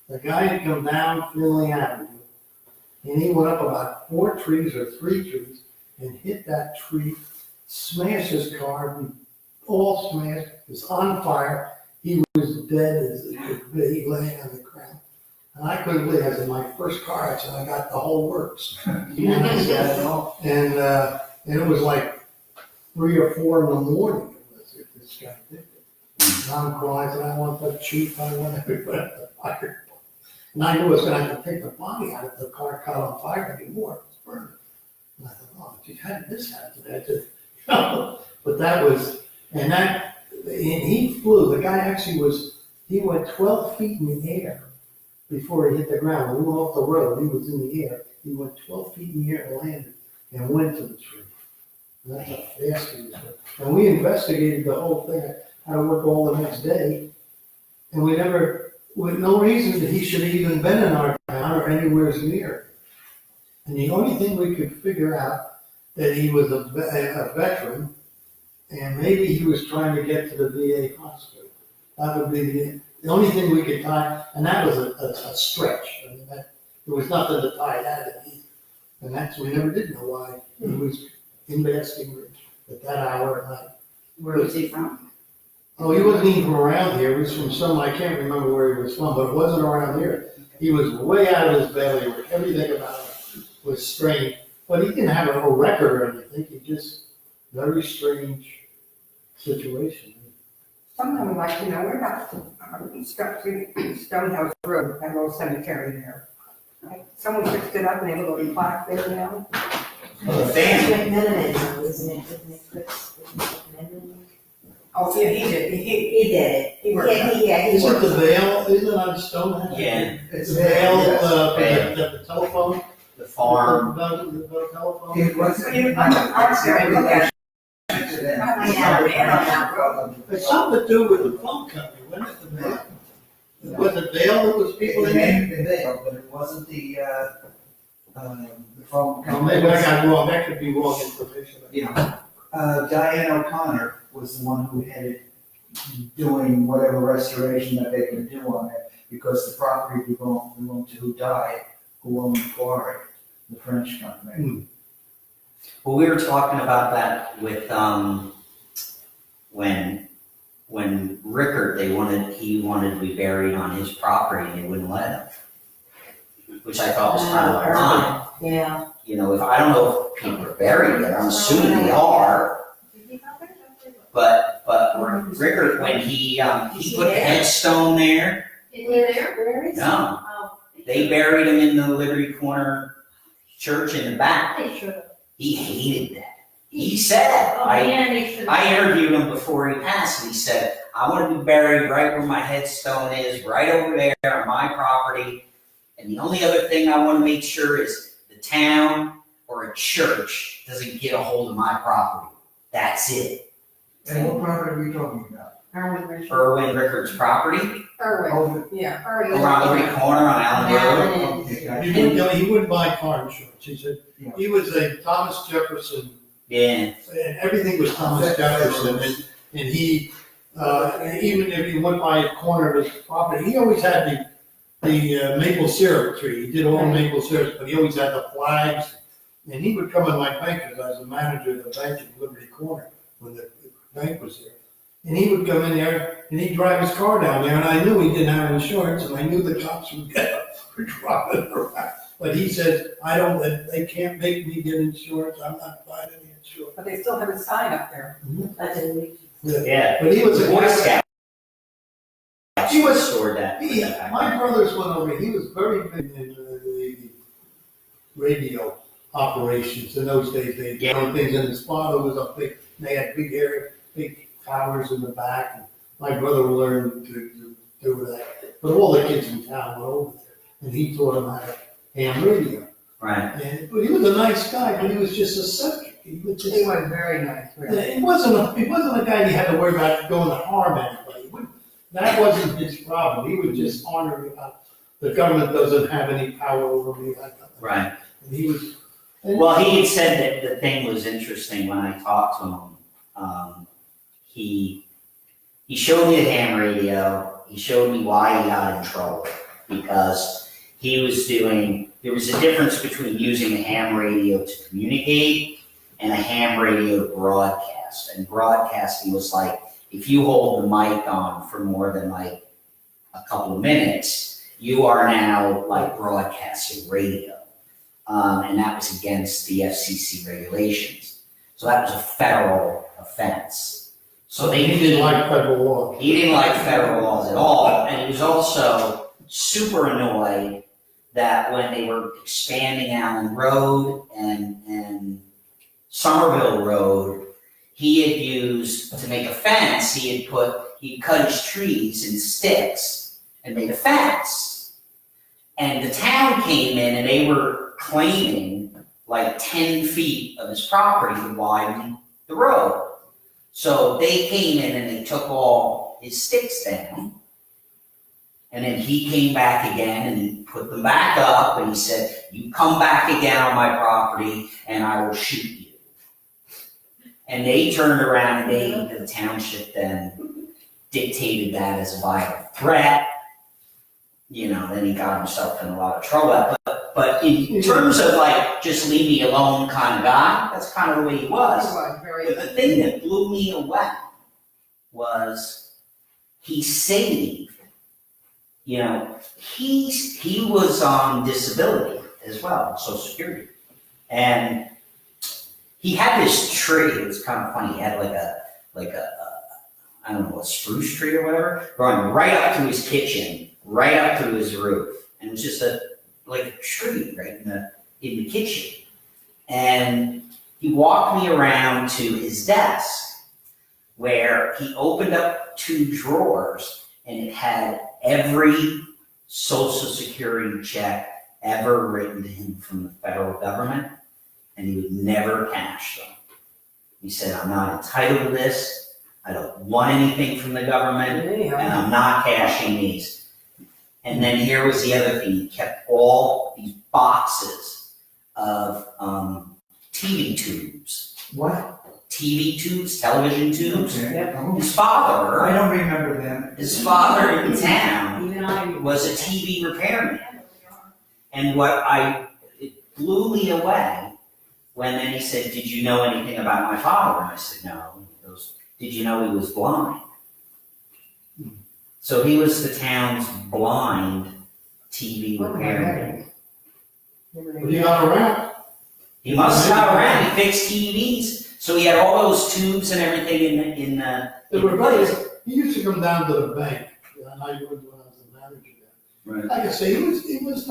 The guy had come down Finley Avenue, and he went up about 4 trees or 3 trees and hit that tree, smashed his car, all smashed, was on fire. He was dead as it could be, laying on the ground. And I couldn't believe it. I said, my first car accident, I got the whole works. And it was like 3 or 4 in the morning. If this guy did it. And I'm crying, I said, I want the chief, I want everybody at the fire. And I knew I was going to have to take the body out if the car caught on fire anymore. It was burning. And I thought, oh, geez, how did this happen? I said, but that was, and he flew. The guy actually he went 12 feet in the air before he hit the ground. When we went off the road, he was in the air. He went 12 feet in the air and landed and went to the tree. And that's how fast he was. And we investigated the whole thing, how to work all the next day. And we never, with no reason that he should have even been in our town or anywhere near. And the only thing we could figure out that he was a veteran, and maybe he was trying to get to the VA hospital. That would be the only thing we could tie, and that was a stretch. I mean, there was nothing to tie that in. And we never did know why he was in Basking Ridge at that hour at night. Where was he from? Oh, he wasn't even from around here. He was from some, I can't remember where he was from, but it wasn't around here. He was way out of his belly. Everything about him was strange. But he didn't have a record or anything. He just, very strange situation. Some of them like, we're not stuck to Stonehouse Road, that little cemetery there. Right? Someone fixed it up and they have a little plaque there now. of the family. McMenamin, isn't it Chris McMenamin? Oh, yeah, he did, He did it. he worked. He Is it worked. the Vale, isn't it on Stonehenge? Yeah, It's the Vale, Vale. the telephone? the farm. The telephone? It was. It's something to do with the phone company, wasn't it, the Vale? Was it Vale that was people It in may there? have been Vale, but it wasn't the phone Oh, company. maybe I got wrong, that could be wrong information. Yeah. Diane O'Connor was the one who headed doing whatever restoration that they could do on it, because the property belonged to who died, who owned the quarry, the French company. Well, we were talking about that with, when Rickard, he wanted to be buried on his property and they wouldn't let him. Which I thought was kind of ironic. Yeah. You know, I don't know if people are buried there, I'm assuming they are. But Rickard, when he put the headstone there, Is he there? Where is he? no, Oh. they buried him in the Liberty Corner church in the back. They should have. He hated that. He said, Oh, yeah, they should have. I interviewed him before he passed, and he said, I want to be buried right where my headstone is, right over there on my property. And the only other thing I want to make sure is the town or a church doesn't get a hold of my property. That's it. And what property are we talking about? Irwin Rickard's property, Irwin, yeah, Irwin. around Liberty Corner on Allen Road. Allen He wouldn't buy car insurance, he said, he was a Thomas Jefferson, Yeah, and everything was Thomas Jefferson, and he, even if he went by a corner of his property, he always had the maple syrup tree, he did all maple syrup, but he always had the flags, and he would come in my bank, because I was the manager of the bank in Liberty Corner, when the bank was there. And he would come in there, and he'd drive his car down there, and I knew he didn't have insurance, and I knew the cops would get him for driving around. But he said, they can't make me get insurance, I'm not buying any insurance. But they still have a sign up there. That's in Legion. yeah. But he was a Boy Scout. He was- stored that. My brothers went over, he was very big in the radio operations in those days. They did things, and his father was a big, they had big towers in the back. And my brother learned to do that. But all the kids in town went over there, and he taught them how to ham radio. Right. But he was a nice guy, but he was just eccentric. He was just, He was very nice, really. he wasn't a guy you had to worry about going to harm anybody. That wasn't his problem. He was just honoring the government doesn't have any power over me. Right. And he was. Well, he had said that the thing was interesting when I talked to him. He showed me the ham radio. He showed me why he got in trouble, because there was a difference between using a ham radio to communicate and a ham radio to broadcast. And broadcasting was like, if you hold the mic on for more than like a couple of minutes, you are now like broadcasting radio. And that was against the FCC regulations. So that was a federal offense. So they He didn't like federal law. He didn't like federal laws at all. And he was also super annoyed that when they were expanding Allen Road and Somerville Road, he had used, to make a fence, he'd cut his trees in sticks and made a fence. And the town came in and they were claiming like 10 feet of his property to widen the road. So they came in and they took all his sticks down. And then he came back again and he put them back up and he said, you come back again on my property and I will shoot you. And they turned around and the township then dictated that as a violent threat. Then he got himself in a lot of trouble. But in terms of like, just leave me alone kind of guy, that's kind of the way he was. He was very. But the thing that blew me away was he saved, he was on disability as well, Social Security. And he had this tree, it was kind of funny, he had like a I don't know, a spruce tree or whatever, growing right up to his kitchen, right up to his roof. And it was just like a tree right in the kitchen. And he walked me around to his desk where he opened up 2 drawers and it had every Social Security check ever written to him from the federal government, and he would never cash them. He said, I'm not entitled to this, I don't want anything from the government, and I'm not cashing these. And then here was the other thing, he kept all these boxes of TV tubes. What? TV tubes, television tubes. Okay. His father, I don't remember them. his father in town Even I. was a TV repairman. And it blew me away when then he said, did you know anything about my father? And I said, no. He goes, did you know he was blind? So he was the town's blind TV repairman. But he got around. He must have got around, he fixed TVs. So he had all those tubes and everything in There were brothers, he used to come down to the bank, and I would when I was the manager there. Right. Like I say, it was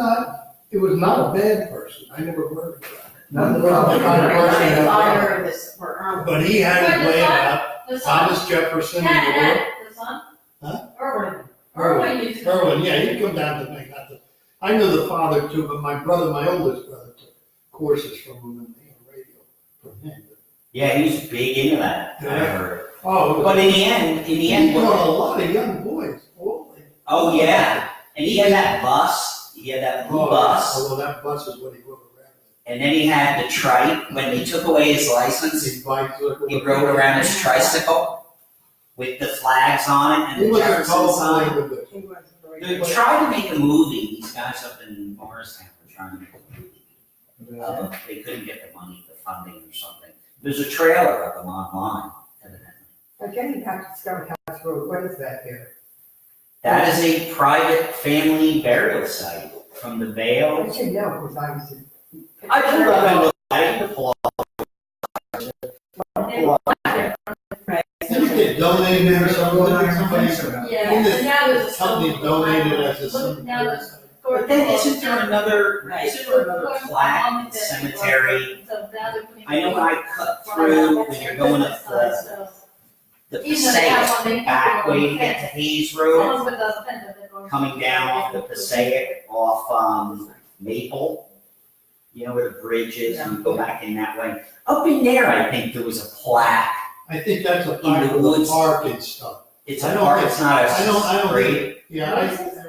not a bad person. I never heard of that. Not the He wasn't the kind of person that- Fire this for But he had his way about The son, Thomas Jefferson and the son? Huh? Irwin. Irwin. Irwin used to. Irwin, yeah, he'd come down to the bank. I knew the father too, but my oldest brother, took courses from him in the radio from him. Yeah, he was big into that, I Yeah. heard. Oh, But in the end, he brought a lot of young boys. oh yeah, and he had that bus, he had that blue bus, Although that bus is what he rode around and then he had the trike, when he took away his in. license, His bike. he rode around his tricycle with the flags on it and He the was a Jefferson tall sign. boy with it. He was very. They tried to make a movie, these guys up in Morristown were trying to make a movie. They couldn't get the money, the funding or something. There's a trailer of them online, evidently. Getting back to Stone House Road, what is that there? That is a private family burial site from the I Vale. should know, because I was. I pulled up and looked at it, the pull up. Did it get donated or something? Did somebody, Yeah, and now there's a. somebody donated as a Look, now cemetery? there's- But then isn't there another Plaque plaque cemetery? So now they're putting. I know when I cut through, when you're going up the Passaic, back way to get to Hayes Road, coming down off the Passaic, off Maple. You know where the bridge is, and you go back in that way. Up in there, I think there was a plaque. I think that's a In part the of the woods. park and stuff. It's I a don't park, think- it's not I don't a street. think, yeah,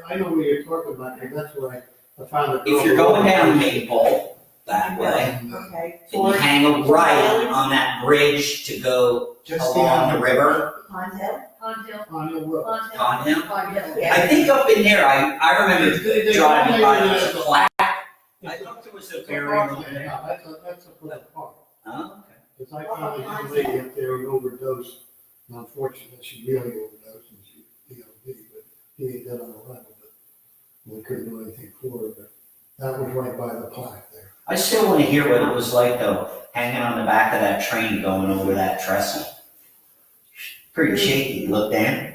I know what you're talking about, and that's where I found it. If you're going down Maple that way, Okay. and you hang a right on that bridge to go Just along the river, Contact? On the road. on him. Yeah. I think up in there, I remember They driving by, donated there it was as a plaque. I thought there was a burial in there. That's a good park. Oh, okay. Because I found a young lady up there who overdosed, and unfortunately, she really overdosed, and she POD, but he ain't dead on the level, but we couldn't do anything for her, but that was right by the plaque there. I still want to hear what it was like though, hanging on the back of that train going over that trestle. Pretty shaky, look down.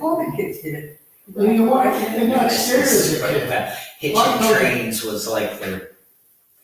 All the kids did it. Well, you know what, you're not scared as a kid. Hitching trains was like their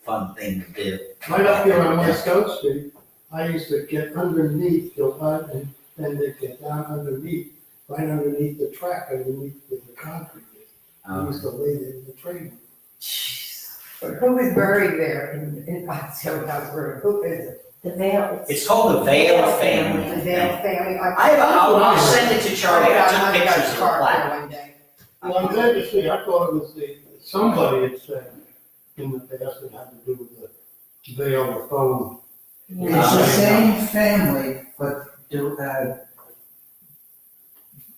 fun thing to do. Right up here on West Coast Street, I used to get underneath, go out and then they get down underneath, right underneath the track, underneath where the concrete is. I used to lay there in the train. Jeez. But who is buried there in Stone House Road? Who is it? The Vale. It's called the Vale The family. Vale family. I'll send it to Charlie, I took pictures of the car plaque. one day. Well, I'm glad to see, I thought it was somebody had said in the past it had to do with the veil or phone. It's the same family, but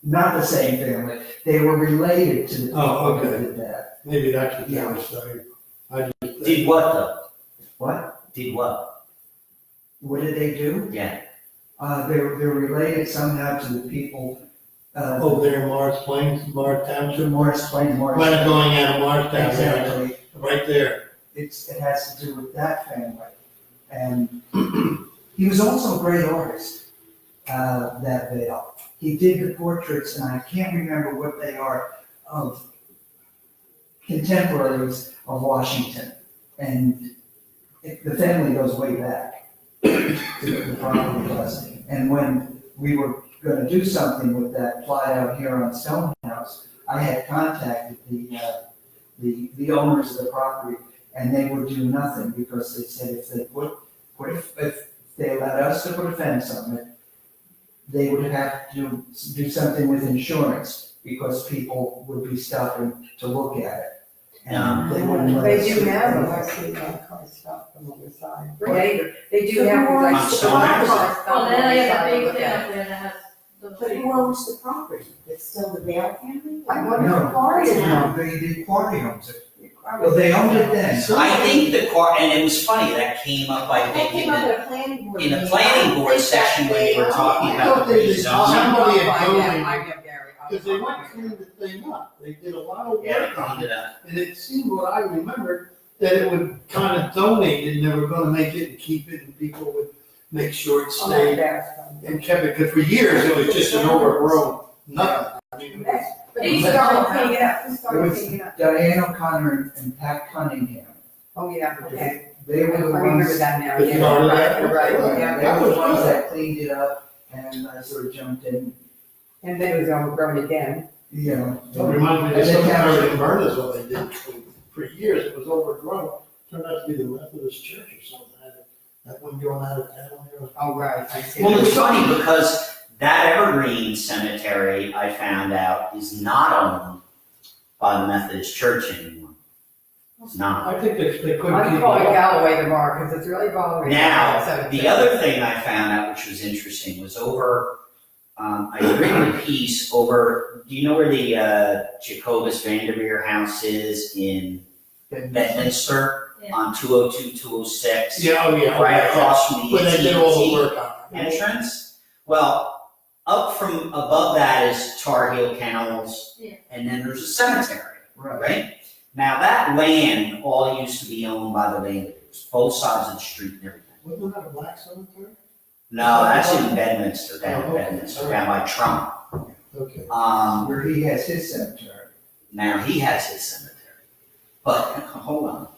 not the same family. They were related to the people Oh, who okay. did that. Maybe that's what they were saying. I just. Did what though? What? Did what? What did they do? Yeah. They're related somehow to the people, Oh, there in Mars Plains, Mars to Township. Morris Plain, Morris. Right going out of Mars Township, Exactly. right there. It has to do with that family. And he was also a great artist, that Vale. He did the portraits, and I can't remember what they are, of contemporaries of Washington. And the family goes way back to the property was. And when we were gonna do something with that plot out here on Stonehouse, I had contacted the owners of the property, and they would do nothing, because they said if they if they allowed us to put a fence on it, they would have to do something with insurance, because people would be stopping to look at it. And they wouldn't let us. They do now, do but I anything. see cars stop from the other side. What? They do have, On like, Stonehouse? cars stop Well, on then the they other have a side big to look thing at up it. there that has those. But who owns the property? It's still the Vale family? I wonder No. if cars now. The quarry owns it. Well, they owned it then. I think and it was funny, that came up, I That think, came up at a planning board. in the meeting. planning I board think session that when they were they talking own it. about the Somebody rezoning. Somebody had I told know, me- I know, Gary. Because they went to clean the thing up. They did a lot of Yeah, work they on cleaned it. it up. And it seemed what I remembered, that it would kind of donate it, and they were gonna make it and keep it, and people would make sure it Oh, stayed that's and kept it, because for years it was just an overgrown nothing. I mean, it was. But he started cleaning it up, he started It was- cleaning it up. Diane O'Connor and Pat Cunningham, Oh, yeah, okay. they I were the remember ones, that now, They yeah, started right, that? you're right, Right. yeah. they were the ones that cleaned it up, and I sort of jumped in, And then it was overgrown again. you know. It reminds me of And they something kept- over in Burners, what they did for years, it was overgrown. Turned out to be the Methodist church or something, that one going out of town there. Oh, right, I see. Well, it's funny because that Evergreen Cemetery, I found out, is not owned by the Methodist Church anymore. It's not. I think they couldn't I'm keep it calling up. Galloway tomorrow, because it's really bothering me. Now, the other thing I found out, which was interesting, was over, I'd written a piece over, do you know where the Jacobus Vanderveer house is in Bedminster? Yeah. On 202, 206? Yeah, oh yeah. Right across from the When they did all the AT&T work on it. entrance. Well, up from above that is Tar Heel Kennels, Yeah. and then there's a cemetery, Right. right? Now, that land all used to be owned by the Vanderveers, both sides of the street and everything. Wasn't that a black cemetery? No, that's in Bedminster, down in Oh, okay. Bedminster, down by Trump. Okay. Where he has his cemetery. Now he has his cemetery. But, hold on.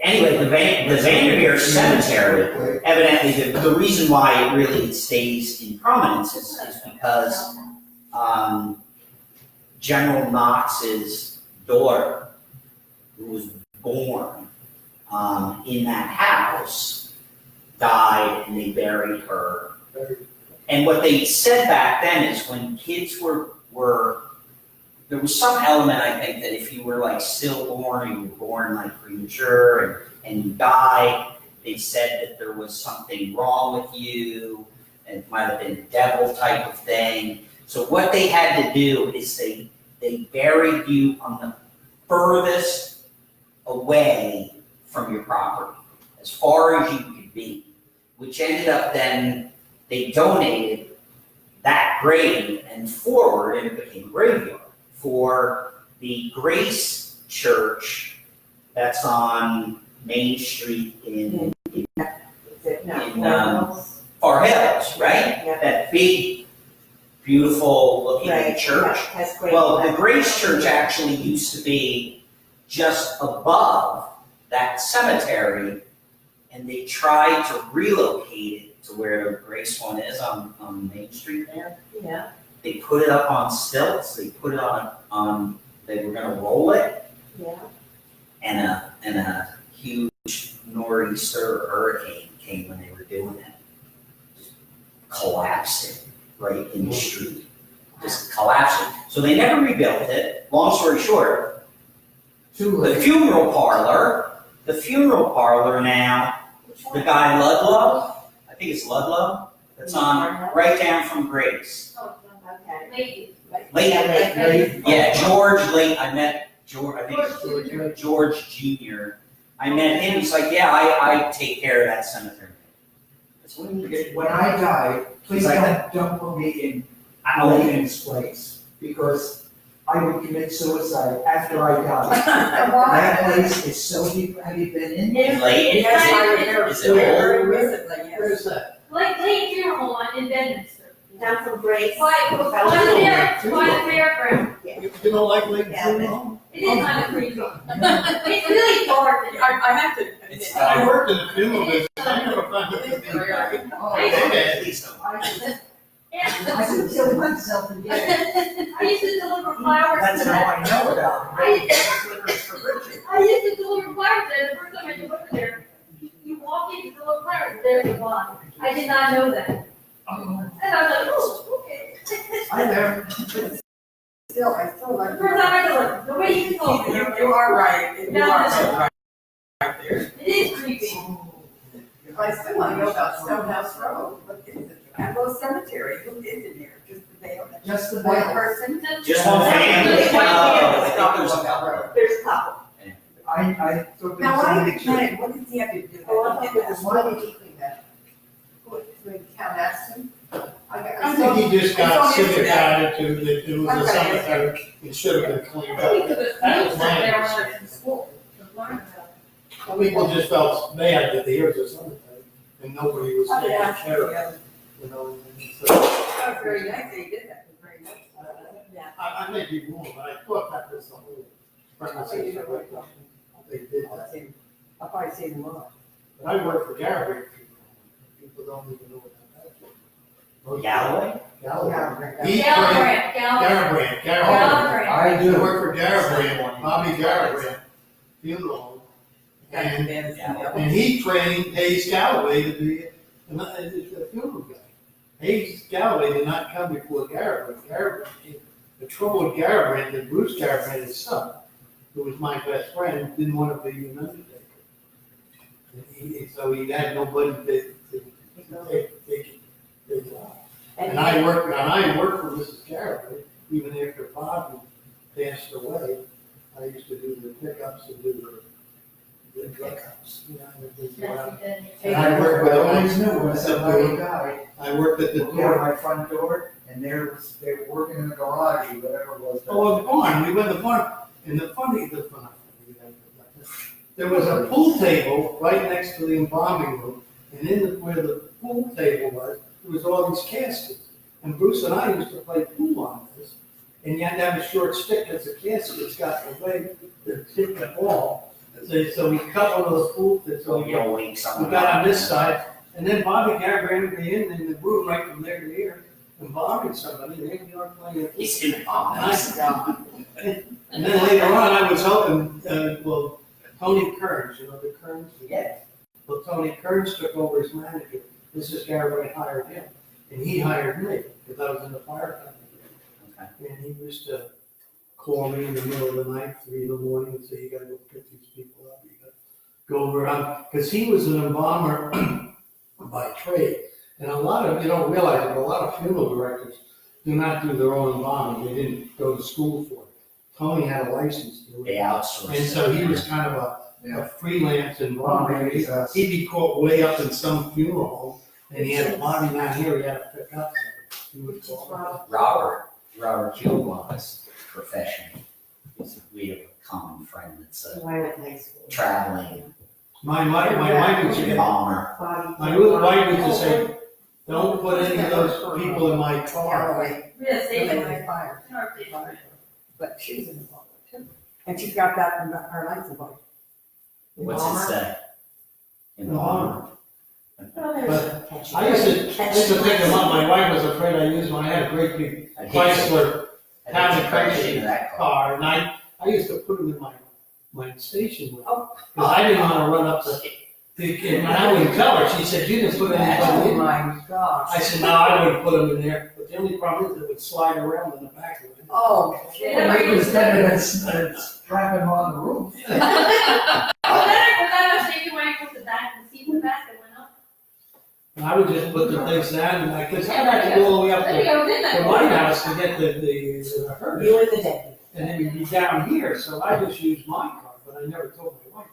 Anyway, the Vanderveer Cemetery, evidently, the reason why it really stays in prominence is because General Knox's daughter, who was born in that house, died and they buried her. And what they said back then is when kids were there was some element, I think, that if you were like stillborn or you were born like premature and you died, they said that there was something wrong with you, and it might have been a devil type of thing. So what they had to do is they buried you on the furthest away from your property, as far as you could be, which ended up then, they donated that grave and forward, and it became a graveyard for the Grace Church that's on Main Street in Far Hills, right? Yeah. That big, beautiful looking Right, church. yeah, that's great. Well, the Grace Church actually used to be just above that cemetery, and they tried to relocate it to where the Grace one is on Main Street there. Yeah, They put it up on stilts, they put it on they were gonna roll it, yeah. and a huge nor'easter or hurricane came when they were doing it. Just collapsed it right in the street, just collapsed it. So they never rebuilt it. Long story short, the funeral parlor now, the guy Ludlow, I think it's Ludlow, that's on, right down from Grace. Oh, Okay. ladies. Yeah, George Lake, I met George, I think it's George Jr. I met him, he's like, yeah, I take care of that cemetery. That's what you get. When I die, please Like don't put me in I don't know. Lincoln's place, because I would commit suicide after I die. Why? That place is so deep, have you been in there? Late? Yes, I remember. Is it old? Very recently, yes. Where's that? Like Lake Funeral Home in Bedminster. Down from Grace. By the fairground. You don't like Lake Yeah. Funeral? It is kind of creepy. It's really dark flowers in there. I have to It's admit, I worked in the funeral business, I never found it to be. Okay, please don't. Yeah. I could kill myself and get it. I used to deliver flowers. That's to how that. I know about it. I used to deliver flowers there. The first time I delivered there, you walk in to deliver flowers, there's the one. I did not know that. And I was like, oh, okay. I know. Still, I still The like. first time I delivered, the way you told me. You are right, you are so right there. It is creepy. I still want to know about Stonehouse Road. What is it? Campbell Cemetery, who is in there? Just the bail? Just the One bail. person? Just one family. Just one Oh, family. I think there's a couple. There's a couple. I took Now, why them did to he, what did he have to do? Oh, I thought it was Why did he clean that? What, the town asked him? I think he just got civic attitude that it was a cemetery, it should have been cleaned I think up. it was That was my there when I understanding. was in school. to learn about it. People just felt bad that there was a cemetery and nobody was Oh, taking yeah. care of it, Yeah. you know? and so, That was very nice, that he did that, it was very nice. Yeah. I may be wrong, but I thought that was the whole premise of it. They did that. I'll probably see him tomorrow. But I worked for Galloway. People don't even know what that is. Galloway? Galloway. He trained, Gallagher, Garabrandt. Gallagher. I I do. worked for Garabrandt, Bobby Garabrandt, funeral home. And he trained Hayes Galloway to be a funeral guy. Hayes Galloway did not come before Garabrandt. The trouble with Garabrandt, that Bruce Garabrandt, his son, who was my best friend, didn't want to be an undertaker. So he had nobody to take the job. And I worked for Mrs. Garabrandt, even after Bobby passed away. I used to do the pickups and do the pickups. You know, and things like that. And I worked with I always them. knew when somebody died, I worked at the looked out door. my front door, and they were working in the garage or whatever it was. Oh, the barn, we went to the barn, and there was a pool table right next to the embalming room, and where the pool table was, there was all these caskets. And Bruce and I used to play pool on this, and you had to have a short stick, because the casket's got the way to hit the ball. So we cut one of the pool, so So you'll wake we someone got up. on this side, and then Bobby Garabrandt would be in the room right from there to here, embalming somebody, and then you were playing. He's in on Nice. us. And then later on, I was helping, Tony Kearns, you know the Kearns? Yeah. Well, Tony Kearns took over as manager. Mrs. Garabrandt hired him, and he hired me, because I was in the fire company. And he used to call me in the middle of the night, 3 in the morning, and say, you gotta go pick these people up, you gotta go around. Because he was an embalmer by trade. And a lot of, you don't realize it, but a lot of funeral directors do not do their own embalming. They didn't go to school for it. Tony had a license to do They it. outsource. And so he was kind of a freelance embalmer. Well, He'd be caught way up in some funeral home, and he had a body down here he had to pick up. He would call. Robert Kilwa's profession. We have a common friend that's a I went to high school. traveling My wife would say, embalmer. my little wife would say, don't put any of those people in my car. Yeah, same They way. were fired. In our station. But she was in the ballroom too. And she got that from her license plate. What's it say? Embalmer. But I used to pick them up, my wife was afraid I used one, I had a great big I hate Chrysler to Town crash and into that car. car, and I used to put them in my station with, Oh. because I didn't want to run up and I wouldn't tell her, she said, you didn't put anybody Oh in. my gosh. I said, no, I wouldn't put them in there, but the only problem is it would slide around in the back of it. Oh. Make it 10 minutes, strap him on the roof. Well, then I say you went with the back and see the back that went up. And I would just put the things down, and because I had to go all the way up There you to go, didn't the I? White House to get the hearse. You and the deputy. And then you'd be down here, so I just used my car, but I never told my wife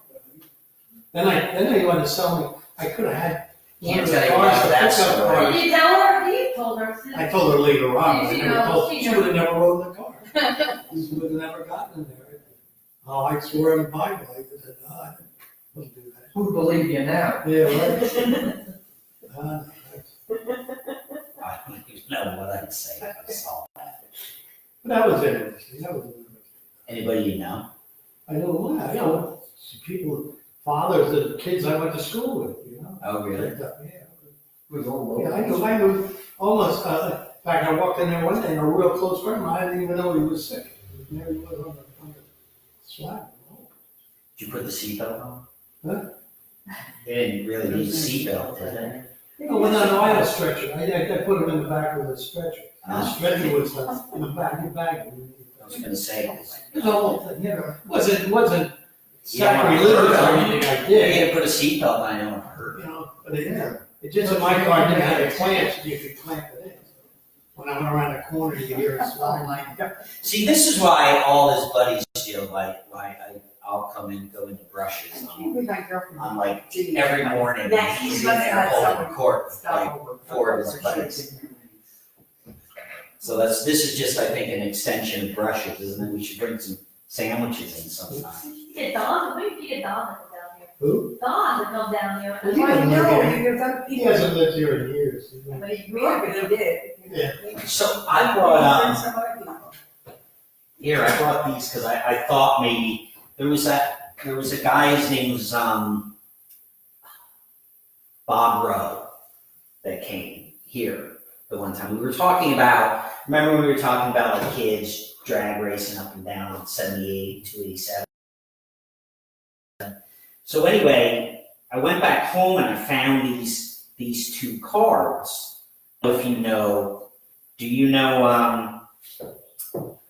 that. Then they wanted to sell me, I could have had one Can't of the tell you cars, about the that pickup story. cars. Did you tell her? You told her. I told her later on, I Did she never know? told, She she would have never rode in the car. She would have never gotten in there. Oh, I swore in the Bible, I said, no, I wouldn't do that. Who'd believe you now? Yeah, right. I don't even know what I'd say if I saw that. But that was interesting, that was interesting. Anybody you know? I know, people, fathers of kids I went to school with, you know? Oh, really? Yeah. It was all over. Yeah, I knew almost, in fact, I walked in there one day and a real close friend of mine, I didn't even know he was sick. There he was on the swag. Did you put the seatbelt on? Huh? They didn't really need a seatbelt, did they? No, I had a stretcher. I put him in the back of the stretcher. The stretcher was in the back. I was gonna say, It was all, you know, wasn't Yeah, sacrilegious or anything I you did. had to put a seatbelt on, I don't want to hurt. You know, but it just in my car didn't have a clamp, so you could clamp it in. When I went around the corner, you could hear it slide. See, this is why all his buddies feel like why I'll come in, go into brushes on like every morning. He's in there holding court with like four of his buddies. So this is just, I think, an extension of brushes, isn't it? We should bring some sandwiches in sometime. You get Don, maybe you get Don to come down here. Who? Don to come down here. He doesn't live here. He hasn't lived here in years. But he did. Yeah. So I brought here. I brought these because I thought maybe there was a guy. His name was Bob Rowe that came here the one time. We were talking about. Remember when we were talking about like kids drag racing up and down on 78, 287. So anyway, I went back home and I found these two cards. If you know, do you know?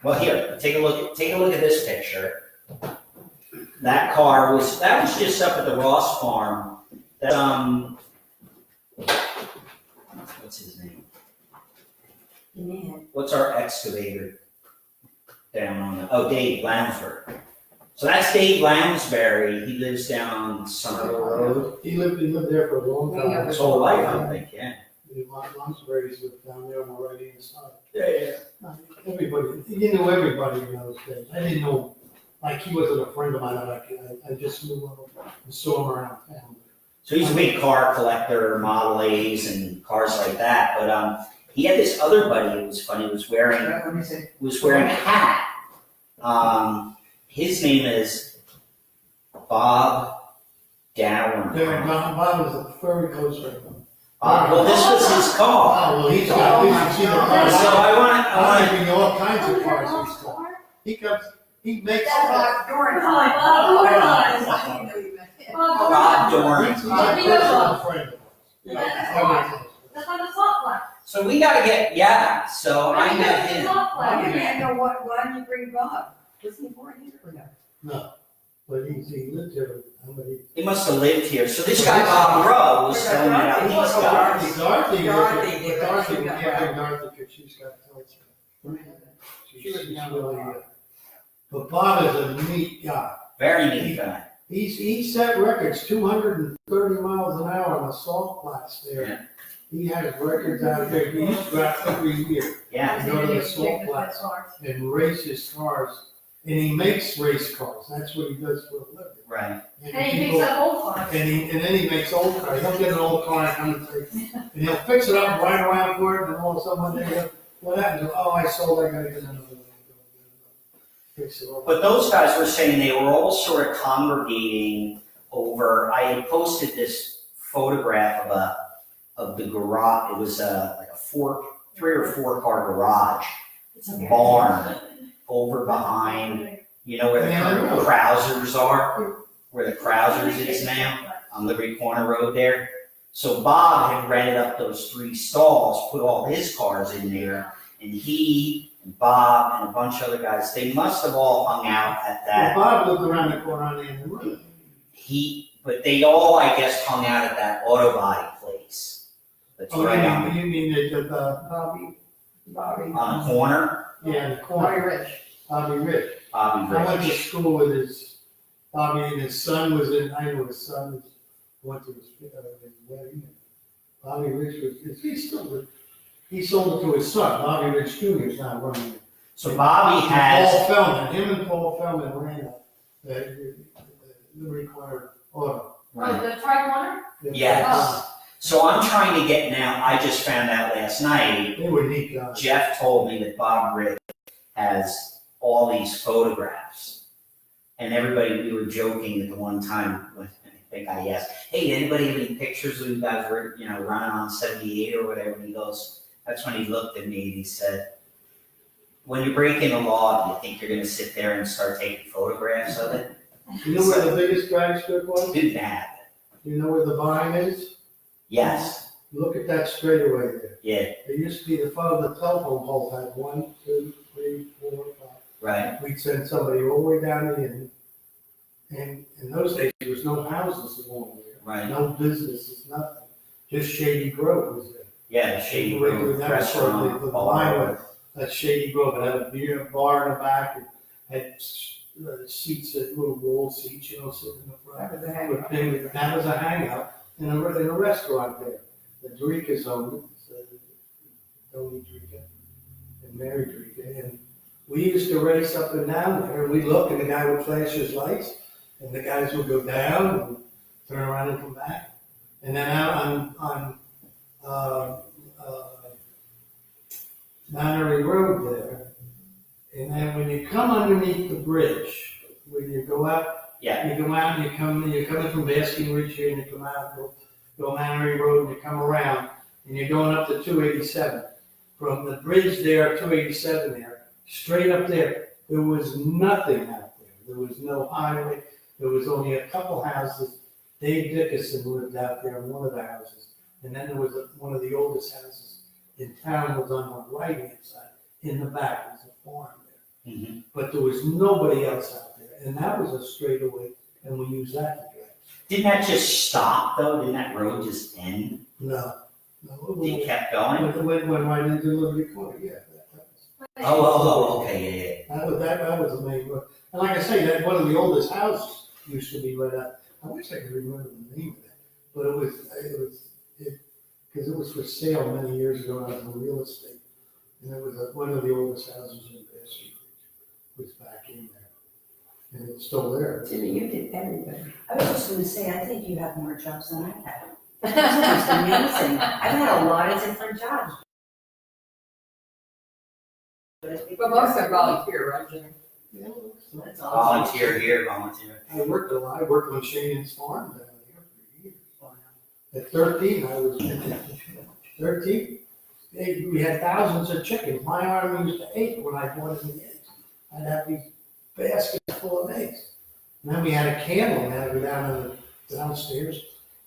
Well, here, take a look at this picture. That car was just up at the Ross farm. That what's his name? What's our excavator down on the? Dave Lounsbury. So that's Dave Lounsbury. He lives down on Somerville Road. He lived there for a long time. His whole life, I think, yeah. Lounsbury's lived down there on the right hand side. Yeah. Everybody, you knew everybody in those days. I didn't know, like he wasn't a friend of mine. I just knew him and saw him around town. So he's a big car collector, Model A's and cars like that. But he had this other buddy. It was funny. Was wearing a hat. His name is Bob Dower. Bob was a very close friend of mine. Well, this was his car. Oh, well, he's got, you see the cars. So I want to bring you all kinds of cars he's got. He makes. Bob Doran. Bob Doran. He's a personal friend of ours. That's on the top line. So we gotta get, so I met him. I know why didn't you bring Bob? Was he born here or no? No, but he lived here. He must have lived here. So this guy Bob Rowe was telling me about these guys. Dorothy, Dorothy, we can't bring Dorothy because she's got cancer. She's really, but Bob is a neat guy. Very neat guy. He set records, 230 miles an hour on the salt flats there. Yeah. He has records out there. He used to go out every year Yeah. and go to the salt flats and race his cars. And he makes race cars. That's what he does for a living. Right. And he picks up old cars. And then he makes old cars. He'll get an old car and come and take, and he'll fix it up, ride around for it, and all of a sudden one day, what happened? Oh, I sold that guy. Get another one. Fix it up. But those guys were saying they were all sort of congregating over. I had posted this photograph of the garage. It was like a 3 or 4 car garage barn over behind, you know where the Krausers are, where the Krausers is now on Liberty Corner Road there. So Bob had rented up those 3 stalls, put all his cars in there, and he and Bob and a bunch of other guys, they must have all hung out at that. Well, Bob lived around the corner on the end of the road. But they all, I guess, hung out at that auto body place. That's right on you mean the Bobby. on the corner. yeah, the Bobby corner. Rich. Bobby Rich. Bobby I went to Rich. school with Bobby and his son was in, I know his son went to his wedding. Bobby Rich he sold it to his son. Bobby Rich Jr. is not running it. So Bobby has. Paul Feldman, him and Paul Feldman ran the Liberty Corner Auto. Oh, the tri-corner? Yes. So I'm trying to get now. I just found out last night. They were neat guys. Jeff told me that Bob Rich has all these photographs, And everybody, we were joking at the one time, when I think I asked, hey, anybody have any pictures of you guys were, running on 78 or whatever? And he goes, that's when he looked at me and he said, when you're breaking the law, do you think you're gonna sit there and start taking photographs of it? You know where the biggest drag strip was? Didn't happen. You know where the vine is? Yes, Look at that straightaway there. yeah, There used to be the telephone poles had 1, 2, 3, 4, 5. right, We'd send somebody all the way down the end. And in those days, there was no houses along there. right. No businesses, nothing. Just Shady Grove was there. Yeah, the Shady Where Grove that was sort of restaurant, the all line over. was that Shady Grove. It had a beer bar in the back. It had seats, little wall seats, sitting in the front. That was a hangout. That was a hangout in a restaurant there. The Drika's owned it, Tony Drika and Mary Drika. And we used to race up and down there. We'd look and the guy would flash his lights and the guys would go down and turn around and come back. And then out on Mannery Road there. And then when you come underneath the bridge, when you go out, Yeah, you go out and you're coming from Basking Ridge here and you come out, go Mannery Road and you come around and you're going up to 287. From the bridge there, 287 there, straight up there was nothing out there. There was no highway. There was only a couple houses. Dave Decoste lived out there in one of the houses. And then there was one of the oldest houses in town was on the right-hand side. In the back was a farm there. mm-hmm. But there was nobody else out there. And that was a straightaway, and we used that to drag. Didn't that just stop though? Didn't that road just end? No. It kept going? When right into Liberty Corner, yeah. That was. Oh, okay, That was the main road. And like I say, that one of the oldest houses used to be right out. I wish I could remember the name of that, but because it was for sale many years ago. I was in real estate, and it was one of the oldest houses in Basking Ridge. Was back in there, and it's still there. Jimmy, you did everything. I was just gonna say, I think you have more jobs than I have. That's just amazing. I've had a lot of different jobs. But most are volunteer, right, Jimmy? Yeah, That's yeah. awesome. Volunteer here, volunteer. I worked a lot. I worked on Shane's farm down there for years. At 13, I was 13. We had thousands of chickens. My arm used to ache when I bought in the eggs. I'd have these baskets full of eggs. And then we had a candle, and I had to go downstairs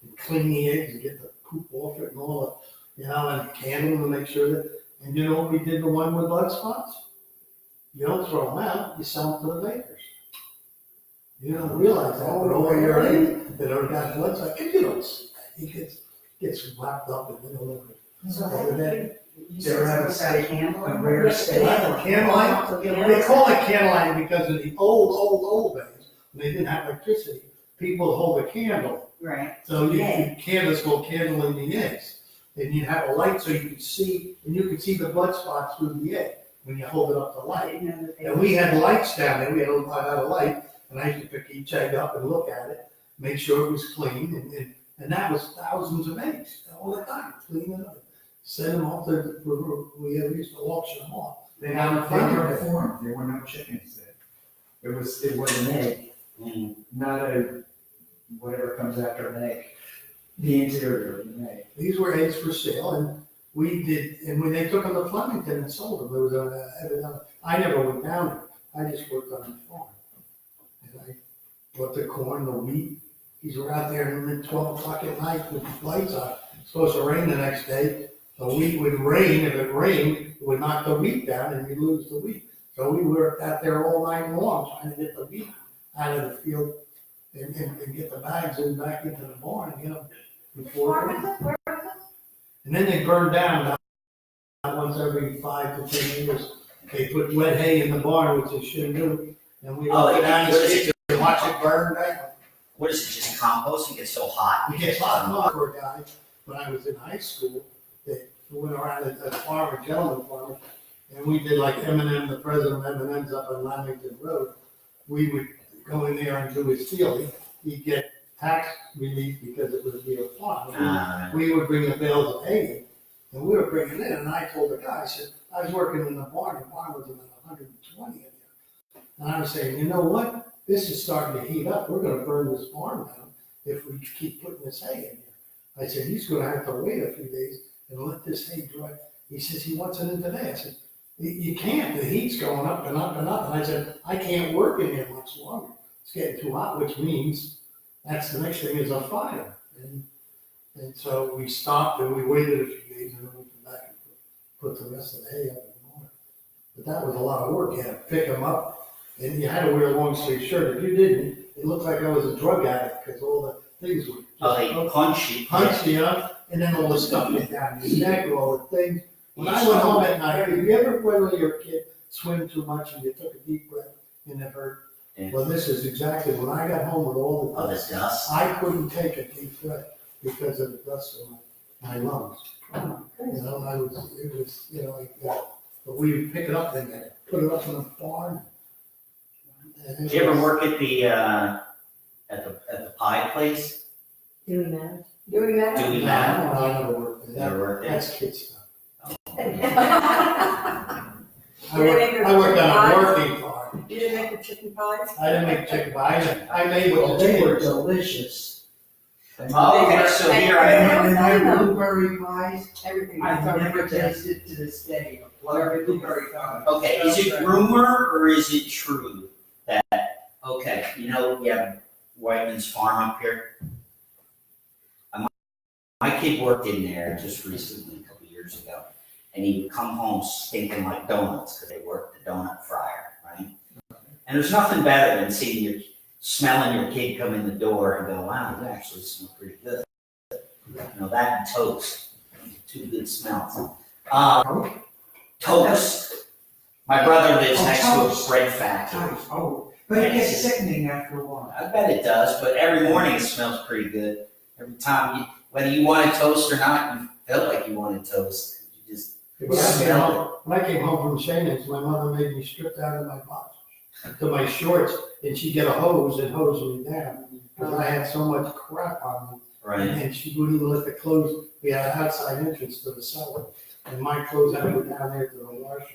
and clean the eggs and get the poop off it and all the, and candle to make sure that. And you know what we did the one with blood spots? You don't throw them out, you sell them to the bakers. You don't realize that, but all your eggs that are got blood spots, and you don't see that. It gets wrapped up in the middle of it. So I And then- think you There said have a something about steak, candle. a rare steak. Candlelight, they call it candlelight because of the old days, when they didn't have electricity, people hold a candle. Right. So Yeah. candles go candle in the eggs. And you have a light so you could see, and you could see the blood spots through the egg when you hold it up to I light. didn't know that they. And we had lights down there, I had a light, and I used to pick each egg up and look at it, make sure it was clean, and that was thousands of eggs all the time, cleaning it up. Send them off we used to auction them off. They were formed, there were no chickens there. It was an egg, Mm. not whatever comes after an egg. The interior of an egg. These were eggs for sale, and when they took them to Flemington and sold them, there was I never went down there, I just worked on the farm. And I bought the corn, the wheat, these were out there at 12 o'clock at night with the lights on. It's supposed to rain the next day, the wheat would rain, if it rained, it would knock the wheat down and you'd lose the wheat. So we worked out there all night long trying to get the wheat out of the field and get the bags in back into the barn and get them before it rained. Where was this? And then they burned down about once every 5 to 10 years. They put wet hay in the barn, which they shouldn't do. And we Oh, go down what is it? and watch it burn down. What is it, just compost? It gets so hot? It gets hot for a guy, when I was in high school, that went around as a farmer, gentleman farmer, and we did like M&M, the president of M&M's up on Lamington Road. We would go in there and do his field. He'd get tax relief because it would be a farm. We would bring the bales of hay in, and we were bringing it in, and I told the guy, I said, I was working in the barn was about 120 in there. And I was saying, you know what? this is starting to heat up, we're gonna burn this barn down if we keep putting this hay in here. I said, he's gonna have to wait a few days and let this hay dry. He says he wants it in today. I said, you can't, the heat's going up and up and up. And I said, I can't work in here much longer. It's getting too hot, which means that's the next thing is a fire. And so we stopped and we waited a few days and then we came back and put the rest of the hay up in the morning. But that was a lot of work. You had to pick them up and you had to wear a long sleeve shirt. If you didn't, it looked like I was a drug addict because all the things were Oh, they punch you. up, and then all the stuff went down your neck, all the things. When I went home at night, have you ever, when you were a kid, swim too much and you took a deep breath and it hurt? Yeah. Well, this is exactly, when I got home with all the Oh, the dust, dust. I couldn't take a deep breath because of the dust in my lungs. You know, it was, you know, like, but we would pick it up and put it up in the barn. Did you ever work at the pie place? Doing that. Doing that? Doing No, that? I never worked there. Never worked there? That's kid stuff. Did I they make your worked on a pies? working farm. You didn't make the chicken pies? I didn't make chicken pie. I made Well, what the they were chicken. delicious. Oh, okay, so here I am. And their blueberry pies, Everything. I've never tasted to this day, a blueberry pie. Okay, is it rumor or is it true that, okay, you know, we have Whiteman's Farm up here? My kid worked in there just recently, a couple years ago, and he would come home stinking like donuts because they worked the donut fryer, right? And there's nothing better than smelling your kid come in the door and go, wow, you actually smell pretty good. You know, that and toast, two good smells. Toast. My brother lives Oh, next to a toast. bread factory. Toast, oh, but it gets sickening after a while. I bet it does, but every morning it smells pretty good. Every time, whether you want a toast or not, you feel like you want a toast. You just When I came home from Shannon's, my mother made me strip down to my box, to my shorts, and she'd get a hose and hose me down. Because I had so much crap on me. right. And she wouldn't even let the clothes, we had an outside entrance to the cellar. And my clothes had to go down there to the washer.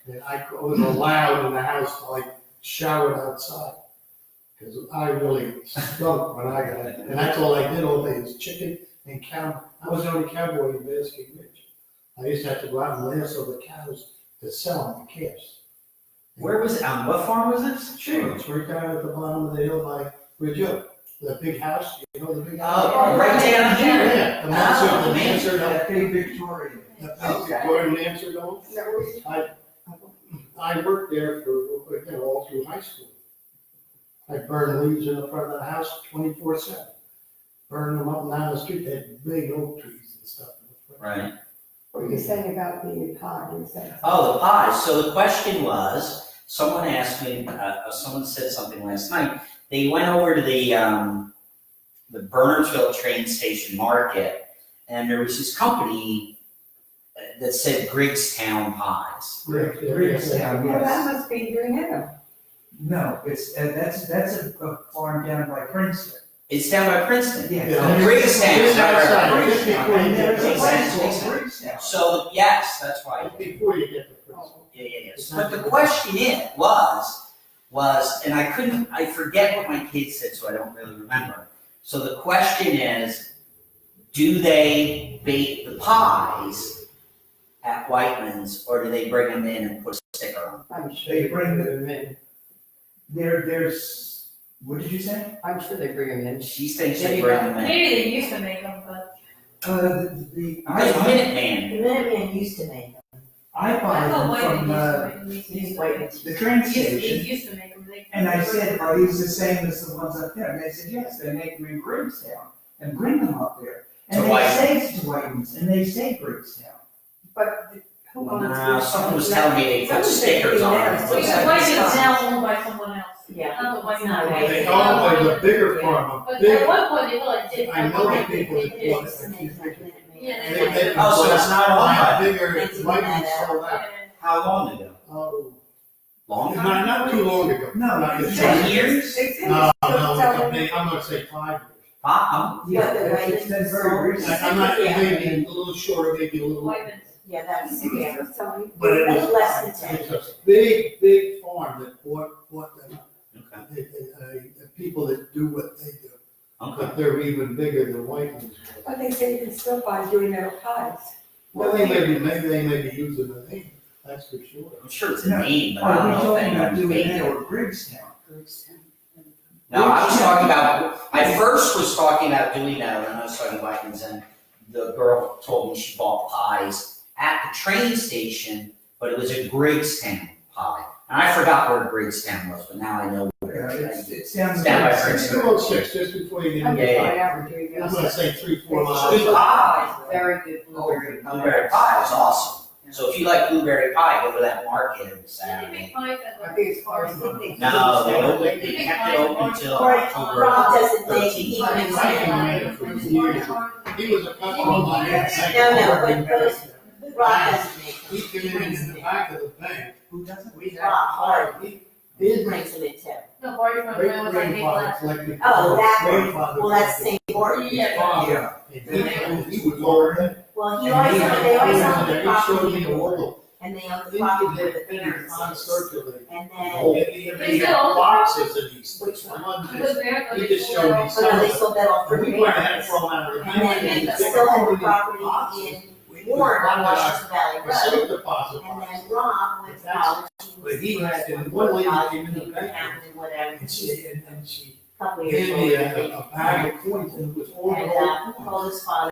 And I was allowed in the house to like shower outside. Because I really stunk when I got it. And that's all I did all day was chicken and cow. I was the only cowboy in Basking Ridge. I used to have to go out and lasso the cows to sell them to calves. Where was it? On what farm was this? Sure, it's right down at the bottom of the hill by Ridge Oak. The big house, you know the big house? Oh, right down here. Yeah, the mansard, That big Victorian. the Victorian mansard home. I worked there for, you know, all through high school. I burned leaves in the front of the house 24/7. Burned them up and down the street, they had big oak trees and stuff. Right. What were you saying about the pie? You said. Oh, the pies. So the question was, someone asked me, someone said something last night. They went over to the Bernardsville train station market, and there was this company that said Griggstown Pies. Griggstown, Well, that yes. must be doing it. No, it's, that's a farm down by Princeton. It's down by Princeton. Yeah. Yeah. Griggstown. It's outside. Griggstown, and there's a place called Makes sense. Griggstown. So, yes, that's right. Before you get to Princeton. Yeah. But the question was, and I forget what my kids said, so I don't really remember. So the question is, do they bake the pies at Whiteman's, or do they bring them in and put a sticker on them? I'm sure. They bring them in. There's, what did you say? I'm sure they bring them in. She thinks they bring them in. Maybe they used to make them, but The, Like Minuteman. The Minuteman used to make them. I I buy thought them Whiteman from, used to make them. These white ones. the train They station. used to make them. And I said, are these the same as the ones up there? And they said, yes, they make them in Griggstown and bring them up there. And To they Whiteman's. say to Whiteman's, and they say Griggstown. But who owns No, this? someone was telling me they put Someone's stickers on making them. that. So Yeah. Whiteman's now owned by someone else. Yeah. Not the Whiteman. Not Whiteman. They own like a bigger farm, a But big, at one point they like did. I know the people that Yeah. bought it. Yeah, They Oh, so it's not owned by- bigger, Whiteman sold out. How long ago? Oh, Long time? not too long ago. No, Not it's yet. 10 years? No, I'm gonna say 5 years. Wow. Yeah, it's been very recent. I'm not, maybe a little shorter, maybe a little. Whiteman's. Yeah, that's, yeah. But it was Less than 10. It's a big farm that bought them up. Okay. people that do what they do, Okay. but they're even bigger than white ones. But they say you can still buy doing metal pies. Well, maybe they may be using the name, that's for sure. I'm sure it's a name, but I Are don't we know if talking about anyone's doing made that it. or Griggstown? No, I was talking about, I first was talking about doing that, and I was talking about, and then the girl told me she bought pies at the train station, but it was a Griggstown pie. And I forgot where Griggstown was, but now I know where it is. It's down. It's down by It's Princeton. 206, just before you get I'm into Yeah, gonna yeah. find out we're doing I'm metal gonna say 3-4 It's miles. good pie. Very good blueberry pie. Blueberry pie is awesome. So if you like blueberry pie, go to that market on Did they Saturday. make pies at I like think it's cars? cars. No, they kept it open till October Rob doesn't make, 13th. he I makes can it. make it for years. He was a customer of mine. No, but those- Rob doesn't make He them. came in the back of the bank, Who doesn't? we had Rob, hard, he He did brings them in too. The boy from great when was like grandfather collected. Oh, that one. Grandfather Well, that's the collected same board. Yeah. father, and he would learn. Well, he always, they always own the He showed property me the wall. and they own the He property had where the fingers parents on is. circulating. And The then, whole- They had boxes of these. which one? He just showed me Oh, some no, of they them. sold that all for And we went ahead parents. and thrown out the And then they bank. still have the property in Warren on Washington Valley A Road. safe deposit And box. then Rob went to college. But he had, and one lady came in the bank, And whatever, and he's she a couple years gave older me than me. a bag of coins, and it was all And, gold coins. told his father